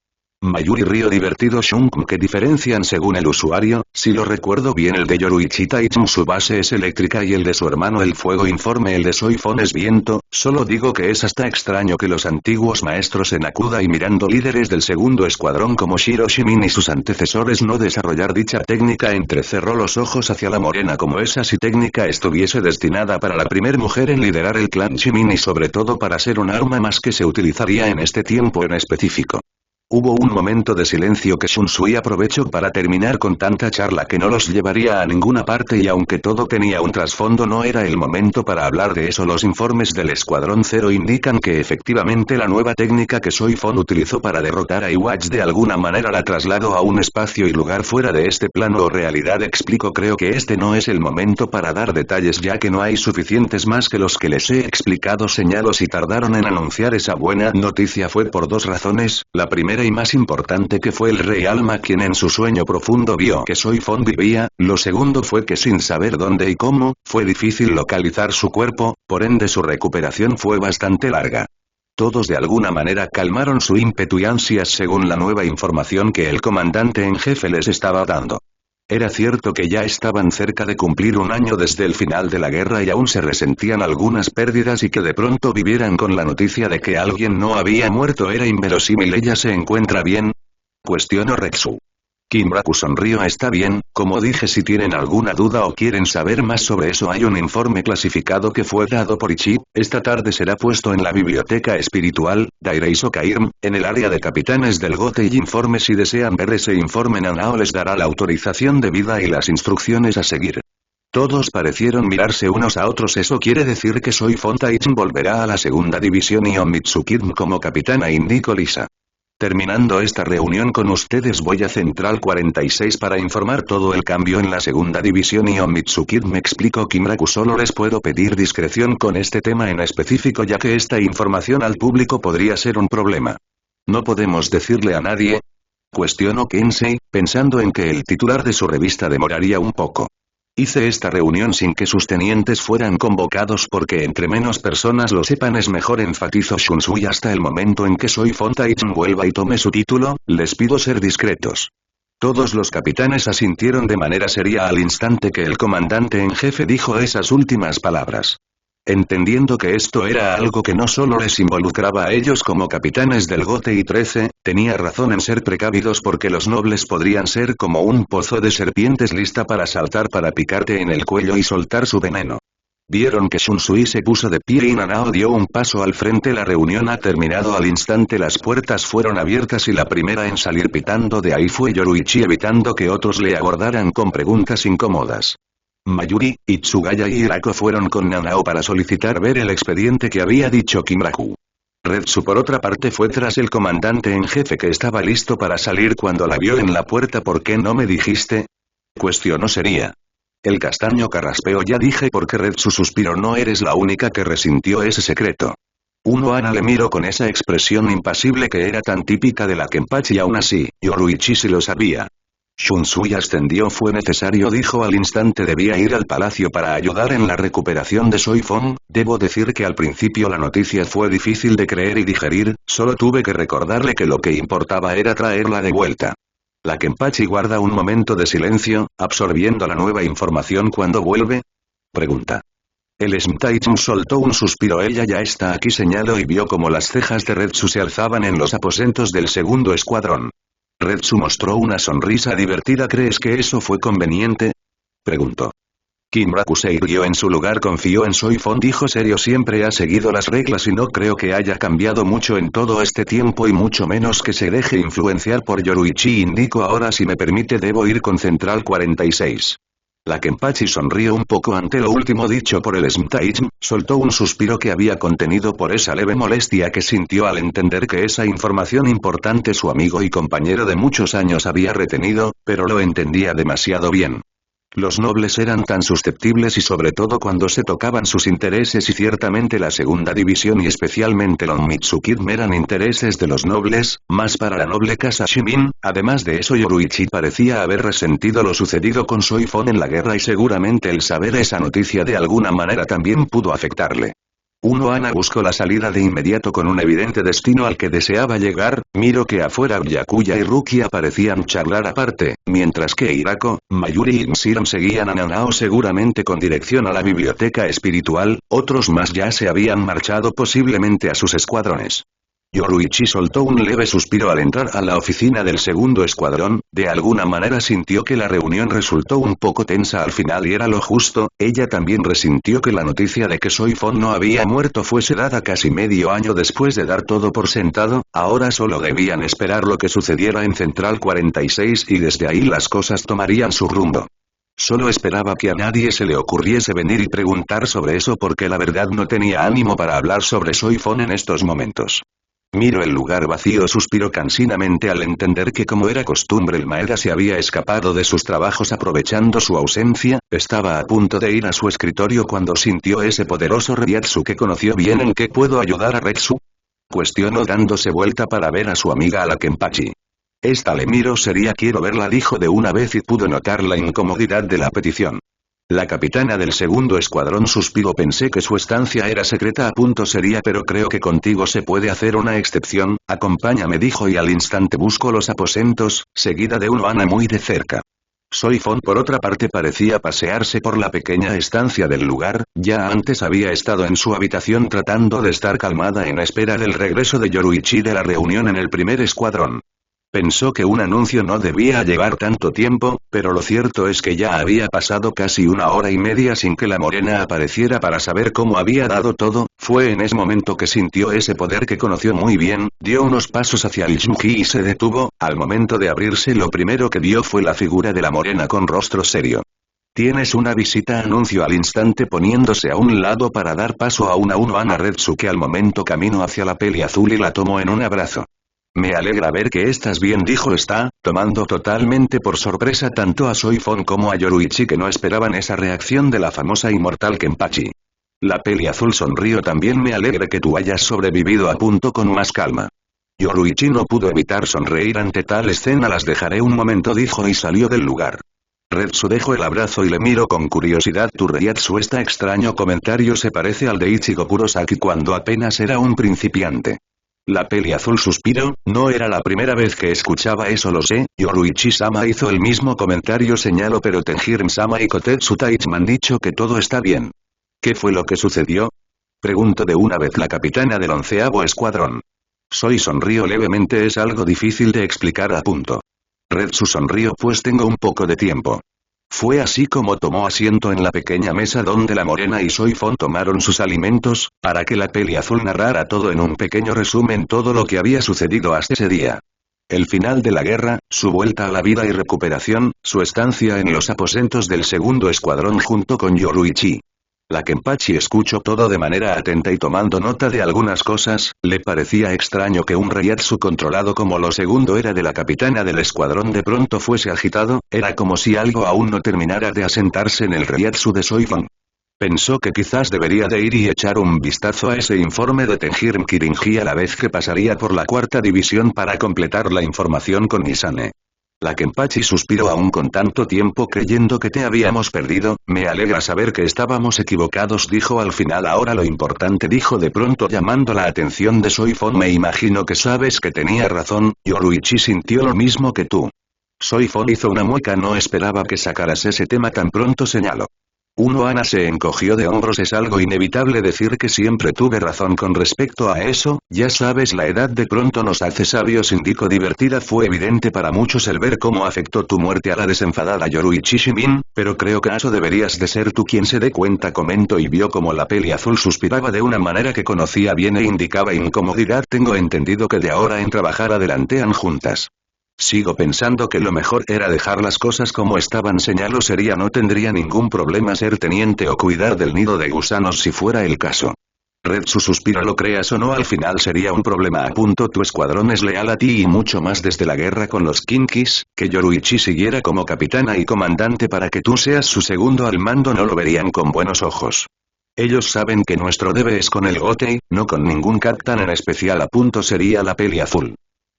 Mayuri rió divertido. Shunmuna que diferencian según el usuario, si lo recuerdo bien el de Yoruichi Taichi su base es eléctrica y el de su hermano el fuego, informe el de Soy Fon es viento. Solo digo que es hasta extraño que los antiguos maestros en Akuda y mirando líderes del 2º escuadrón como Shiro Shimin y sus antecesores no desarrollar dicha técnica. Entrecerró los ojos hacia la morena como esa si técnica estuviese destinada para la primer mujer en liderar el clan Shimin y sobre todo para ser un arma más que se utilizaría en este tiempo en específico. Hubo un momento de silencio que Shunsui aprovechó para terminar con tanta charla que no los llevaría a ninguna parte y aunque todo tenía un trasfondo no era el momento para hablar de eso. Los informes del Escuadrón 0 indican que efectivamente la nueva técnica que Soy Fon utilizó para derrotar a Iwatch de alguna manera la trasladó a un espacio y lugar fuera de este plano o realidad. Explico, creo que este no es el momento para dar detalles ya que no hay suficientes más que los que les he explicado, señaló. Si tardaron en anunciar esa buena noticia fue por dos razones. La primera y más importante que fue el rey Alma quien en su sueño profundo vio que Soy Fon vivía, lo segundo fue que sin saber dónde y cómo, fue difícil localizar su cuerpo, por ende su recuperación fue bastante larga. Todos de alguna manera calmaron su ímpetu y ansias según la nueva información que el comandante en jefe les estaba dando. Era cierto que ya estaban cerca de cumplir un año desde el final de la guerra y aún se resentían algunas pérdidas y que de pronto vivieran con la noticia de que alguien no había muerto era inverosímil. ¿Ella se encuentra bien?, cuestionó Retsu. Kimraku sonrió. Está bien, como dije, si tienen alguna duda o quieren saber más sobre eso hay un informe clasificado que fue dado por Ichi, esta tarde será puesto en la biblioteca espiritual, Dairei Sokairm, en el área de capitanes del Gote y informe si desean ver ese informe. Nanao les dará la autorización debida y las instrucciones a seguir. Todos parecieron mirarse unos a otros. ¿Eso quiere decir que Soy Fon Taichi volverá a la 2ª división y Onmitsu Kidm como capitana?, indicó Lisa. Terminando esta reunión con ustedes voy a Central 46 para informar todo el cambio en la segunda división y Omitsuki me explicó Kimraku solo les puedo pedir discreción con este tema en específico ya que esta información al público podría ser un problema. ¿No podemos decirle a nadie? Cuestionó Kensei, pensando en que el titular de su revista demoraría un poco. Hice esta reunión sin que sus tenientes fueran convocados porque entre menos personas lo sepan es mejor, enfatizó Shunsui. Hasta el momento en que Soy Fontaine vuelva y tome su título, les pido ser discretos. Todos los capitanes asintieron de manera seria al instante que el comandante en jefe dijo esas últimas palabras. Entendiendo que esto era algo que no solo les involucraba a ellos como capitanes del Gote y 13, tenía razón en ser precavidos porque los nobles podrían ser como un pozo de serpientes lista para saltar para picarte en el cuello y soltar su veneno. Vieron que Shunsui se puso de pie y Nanao dio un paso al frente. La reunión ha terminado. Al instante las puertas fueron abiertas y la primera en salir pitando de ahí fue Yoruichi, evitando que otros le abordaran con preguntas incómodas. Mayuri, Itsugaya y Hirako fueron con Nanao para solicitar ver el expediente que había dicho Kimraku. Retsu por otra parte fue tras el comandante en jefe que estaba listo para salir cuando la vio en la puerta. ¿Por qué no me dijiste? Cuestionó seria. El castaño carraspeo. Ya dije porque Retsu suspiró. No eres la única que resintió ese secreto. Ana le miró con esa expresión impasible que era tan típica de la Kenpachi. Aún así, Yoruichi sí lo sabía. Shunsui ascendió. Fue necesario, dijo al instante. Debía ir al palacio para ayudar en la recuperación de Soifong. Debo decir que al principio la noticia fue difícil de creer y digerir, solo tuve que recordarle que lo que importaba era traerla de vuelta. ¿La Kenpachi guarda un momento de silencio, absorbiendo la nueva información cuando vuelve? Pregunta. El Smitaichin soltó un suspiro. Ella ya está aquí, señaló y vio como las cejas de Retsu se alzaban en los aposentos del segundo escuadrón. Retsu mostró una sonrisa divertida. ¿Crees que eso fue conveniente? Preguntó. Kimraku se irguió en su lugar. Confió en Soifong, dijo serio. Siempre ha seguido las reglas y no creo que haya cambiado mucho en todo este tiempo y mucho menos que se deje influenciar por Yoruichi. Indico ahora, si me permite, debo ir con Central 46. La Kenpachi sonrió un poco ante lo último dicho por el Smitaichin, soltó un suspiro que había contenido por esa leve molestia que sintió al entender que esa información importante su amigo y compañero de muchos años había retenido, pero lo entendía demasiado bien. Los nobles eran tan susceptibles y sobre todo cuando se tocaban sus intereses, y ciertamente la segunda división y especialmente los Mitsukid eran intereses de los nobles, más para la noble casa Shimin. Además de eso, Yoruichi parecía haber resentido lo sucedido con Soifong en la guerra y seguramente el saber esa noticia de alguna manera también pudo afectarle. Ana buscó la salida de inmediato con un evidente destino al que deseaba llegar. Miró que afuera Byakuya y Rukia parecían charlar aparte, mientras que Hirako, Mayuri y Msiram seguían a Nanao seguramente con dirección a la biblioteca espiritual. Otros más ya se habían marchado posiblemente a sus escuadrones. Yoruichi soltó un leve suspiro al entrar a la oficina del segundo escuadrón. De alguna manera sintió que la reunión resultó un poco tensa al final y era lo justo. Ella también resintió que la noticia de que Soifong no había muerto fuese dada casi medio año después de dar todo por sentado. Ahora solo debían esperar lo que sucediera en Central 46 y desde ahí las cosas tomarían su rumbo. Solo esperaba que a nadie se le ocurriese venir y preguntar sobre eso porque la verdad no tenía ánimo para hablar sobre Soifong en estos momentos. Miró el lugar vacío. Suspiró cansinamente al entender que, como era costumbre, el Maeda se había escapado de sus trabajos aprovechando su ausencia. Estaba a punto de ir a su escritorio cuando sintió ese poderoso reiatsu que conoció bien. ¿En qué puedo ayudar a Retsu? Cuestionó dándose vuelta para ver a su amiga a la Kenpachi. Esta le miró seria. Quiero verla, dijo de una vez y pudo notar la incomodidad de la petición. La capitana del segundo escuadrón suspiró. Pensé que su estancia era secreta. Sería, pero creo que contigo se puede hacer una excepción. Acompáñame, dijo y al instante buscó los aposentos, seguida de Ana muy de cerca. Soifong por otra parte parecía pasearse por la pequeña estancia del lugar. Ya antes había estado en su habitación tratando de estar calmada en espera del regreso de Yoruichi de la reunión en el primer escuadrón. Pensó que un anuncio no debía llevar tanto tiempo, pero lo cierto es que ya había pasado casi 1 hora y media sin que la morena apareciera para saber cómo había dado todo. Fue en ese momento que sintió ese poder que conoció muy bien. Dio unos pasos hacia el Yuji y se detuvo. Al momento de abrirse, lo primero que vio fue la figura de la morena con rostro serio. Tienes una visita, anunció al instante poniéndose a un lado para dar paso a Ana Retsu, que al momento caminó hacia la peli azul y la tomó en un abrazo. Me alegra ver que estás bien, dijo esta, tomando totalmente por sorpresa tanto a Soifon como a Yoruichi, que no esperaban esa reacción de la famosa inmortal Kenpachi. La peli azul sonrió también. Me alegra que tú hayas sobrevivido, apuntó con más calma. Yoruichi no pudo evitar sonreír ante tal escena. Las dejaré un momento, dijo y salió del lugar. Retsu dejó el abrazo y le miró con curiosidad. Tu Reiatsu, este extraño comentario se parece al de Ichigo Kurosaki cuando apenas era un principiante. La peli azul suspiró, no era la primera vez que escuchaba eso, lo sé. Yoruichi-sama hizo el mismo comentario, señaló, pero Tenjiren-sama y Kotetsu Taichi me han dicho que todo está bien. ¿Qué fue lo que sucedió? Preguntó de una vez la capitana del 11º escuadrón. Soy sonrió levemente. Es algo difícil de explicar, apuntó. Retsu sonrió. Pues tengo un poco de tiempo. Fue así como tomó asiento en la pequeña mesa donde la morena y Soifon tomaron sus alimentos, para que la peli azul narrara todo en un pequeño resumen, todo lo que había sucedido hasta ese día. El final de la guerra, su vuelta a la vida y recuperación, su estancia en los aposentos del segundo escuadrón junto con Yoruichi. La Kenpachi escuchó todo de manera atenta y tomando nota de algunas cosas. Le parecía extraño que un Reiatsu controlado como lo segundo era de la capitana del escuadrón de pronto fuese agitado, era como si algo aún no terminara de asentarse en el Reiatsu de Soifon. Pensó que quizás debería de ir y echar un vistazo a ese informe de Tenjiren Kirinji a la vez que pasaría por la cuarta división para completar la información con Misane. La Kenpachi suspiró. Aún con tanto tiempo creyendo que te habíamos perdido, me alegra saber que estábamos equivocados, dijo al final. Ahora lo importante, dijo de pronto llamando la atención de Soifon. Me imagino que sabes que tenía razón. Yoruichi sintió lo mismo que tú. Soifon hizo una mueca. No esperaba que sacaras ese tema tan pronto, señaló. Ana se encogió de hombros. Es algo inevitable decir que siempre tuve razón con respecto a eso, ya sabes, la edad de pronto nos hace sabios, indicó divertida. Fue evidente para muchos el ver cómo afectó tu muerte a la desenfadada Yoruichi Shimin, pero creo que eso deberías de ser tú quien se dé cuenta, comentó y vio como la peli azul suspiraba de una manera que conocía bien e indicaba incomodidad. Tengo entendido que de ahora en trabajar adelantean juntas. Sigo pensando que lo mejor era dejar las cosas como estaban, señaló. No tendría ningún problema ser teniente o cuidar del nido de gusanos si fuera el caso. Retsu suspiró. Lo creas o no, al final sería un problema, apuntó. Tu escuadrón es leal a ti y mucho más desde la guerra con los Kinkis. Que Yoruichi siguiera como capitana y comandante para que tú seas su segundo al mando no lo verían con buenos ojos. Ellos saben que nuestro debe es con el Gotei, no con ningún capitán en especial, apuntó. Sería la peli azul.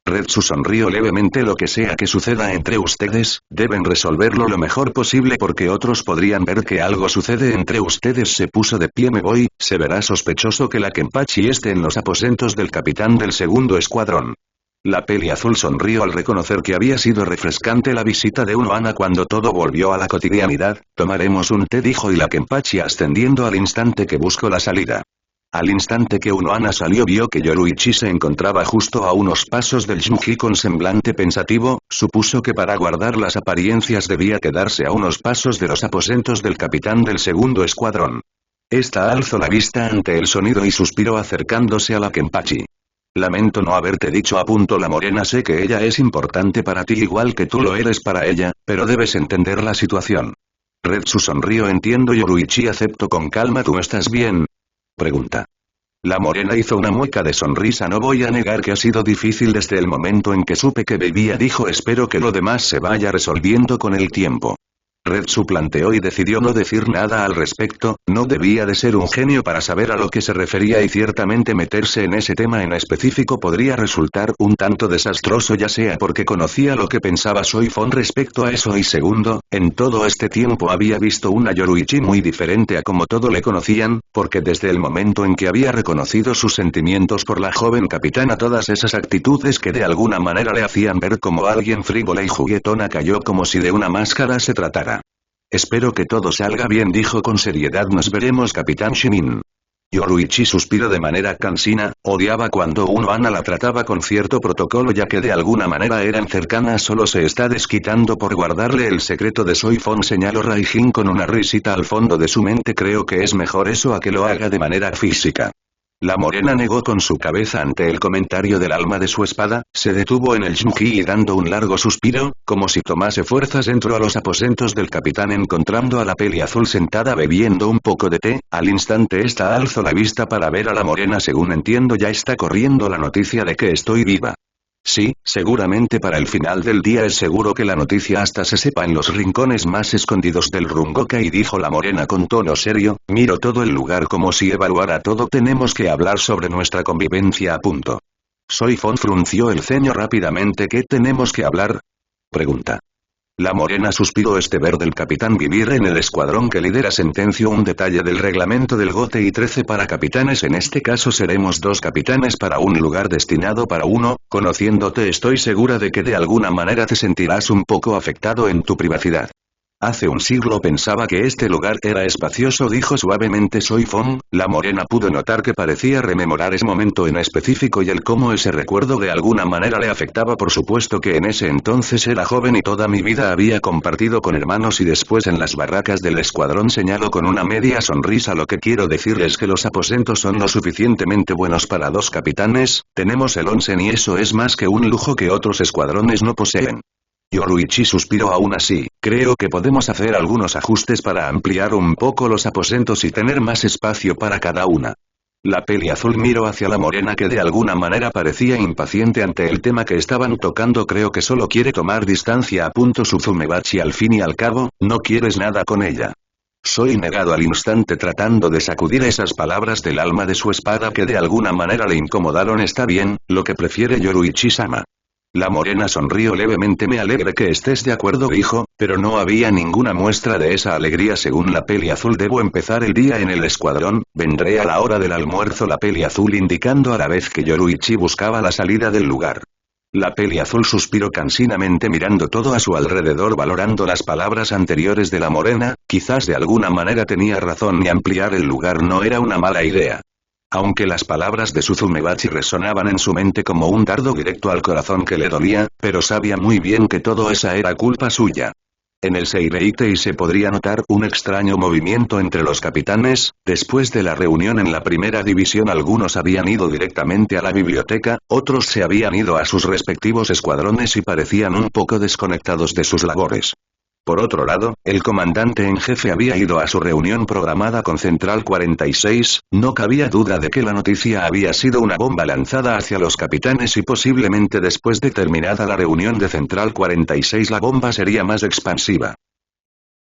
Retsu sonrió levemente. Lo que sea que suceda entre ustedes, deben resolverlo lo mejor posible porque otros podrían ver que algo sucede entre ustedes. Se puso de pie. Me voy, se verá sospechoso que la Kenpachi esté en los aposentos del capitán del segundo escuadrón. La peli azul sonrió al reconocer que había sido refrescante la visita de Ana cuando todo volvió a la cotidianidad. Tomaremos un té, dijo y la Kenpachi ascendiendo al instante que buscó la salida. Al instante que Ana salió vio que Yoruichi se encontraba justo a unos pasos del Shinji con semblante pensativo. Supuso que para guardar las apariencias debía quedarse a unos pasos de los aposentos del capitán del segundo escuadrón. Esta alzó la vista ante el sonido y suspiró acercándose a la Kenpachi. Lamento no haberte dicho, apuntó la morena. Sé que ella es importante para ti igual que tú lo eres para ella, pero debes entender la situación. Retsu sonrió. Entiendo, Yoruichi, acepto con calma. ¿Tú estás bien? Pregunta. La morena hizo una mueca de sonrisa. No voy a negar que ha sido difícil desde el momento en que supe que bebía, dijo. Espero que lo demás se vaya resolviendo con el tiempo. Retsu planteó y decidió no decir nada al respecto. No debía de ser un genio para saber a lo que se refería y ciertamente meterse en ese tema en específico podría resultar un tanto desastroso, ya sea porque conocía lo que pensaba Soifon respecto a eso y segundo, en todo este tiempo había visto una Yoruichi muy diferente a como todo le conocían, porque desde el momento en que había reconocido sus sentimientos por la joven capitana, todas esas actitudes que de alguna manera le hacían ver como alguien frívola y juguetona cayó como si de una máscara se tratara. Espero que todo salga bien, dijo con seriedad. Nos veremos, capitán Shimin. Yoruichi suspiró de manera cansina. Odiaba cuando Ana la trataba con cierto protocolo ya que de alguna manera eran cercanas. Solo se está desquitando por guardarle el secreto de Soifon, señaló Raijin con una risita al fondo de su mente. Creo que es mejor eso a que lo haga de manera física. La morena negó con su cabeza ante el comentario del alma de su espada, se detuvo en el Shinji y dando un largo suspiro, como si tomase fuerzas entró a los aposentos del capitán encontrando a la peli azul sentada bebiendo un poco de té. Al instante esta alzó la vista para ver a la morena. Según entiendo ya está corriendo la noticia de que estoy viva. Sí, seguramente para el final del día es seguro que la noticia hasta se sepa en los rincones más escondidos del Rungokai, dijo la morena con tono serio, miro todo el lugar como si evaluara todo. Tenemos que hablar sobre nuestra convivencia a punto. Soy Fon frunció el ceño rápidamente. ¿Qué tenemos que hablar? Pregunta. La morena suspiró. Ver del capitán vivir en el escuadrón que lidera. Sentenció un detalle del reglamento del GOTE y 13 para capitanes. En este caso seremos 2 capitanes para un lugar destinado para uno. Conociéndote estoy segura de que de alguna manera te sentirás un poco afectado en tu privacidad. Hace un siglo pensaba que este lugar era espacioso, dijo suavemente. Soy Fon. La morena pudo notar que parecía rememorar ese momento en específico y el cómo ese recuerdo de alguna manera le afectaba. Por supuesto que en ese entonces era joven y toda mi vida había compartido con hermanos y después en las barracas del escuadrón. Señaló con una media sonrisa. Lo que quiero decir es que los aposentos son lo suficientemente buenos para 2 capitanes, tenemos el onsen y eso es más que un lujo que otros escuadrones no poseen. Yoruichi suspiró. Aún así, creo que podemos hacer algunos ajustes para ampliar un poco los aposentos y tener más espacio para cada una. La peli azul miró hacia la morena que de alguna manera parecía impaciente ante el tema que estaban tocando. Creo que solo quiere tomar distancia, apuntó Suzumebachi. Al fin y al cabo, no quieres nada con ella. Soy negado al instante tratando de sacudir esas palabras del alma de su espada que de alguna manera le incomodaron. Está bien, lo que prefiere Yoruichi-sama. La morena sonrió levemente. Me alegra que estés de acuerdo, dijo, pero no había ninguna muestra de esa alegría según la peli azul. Debo empezar el día en el escuadrón, vendré a la hora del almuerzo. La peli azul indicando a la vez que Yoruichi buscaba la salida del lugar. La peli azul suspiró cansinamente mirando todo a su alrededor valorando las palabras anteriores de la morena, quizás de alguna manera tenía razón y ampliar el lugar no era una mala idea. Aunque las palabras de Suzumebachi resonaban en su mente como un dardo directo al corazón que le dolía, pero sabía muy bien que todo esa era culpa suya. En el Seireitei se podría notar un extraño movimiento entre los capitanes. Después de la reunión en la primera división algunos habían ido directamente a la biblioteca, otros se habían ido a sus respectivos escuadrones y parecían un poco desconectados de sus labores. Por otro lado, el comandante en jefe había ido a su reunión programada con Central 46, no cabía duda de que la noticia había sido una bomba lanzada hacia los capitanes y posiblemente después de terminada la reunión de Central 46 la bomba sería más expansiva.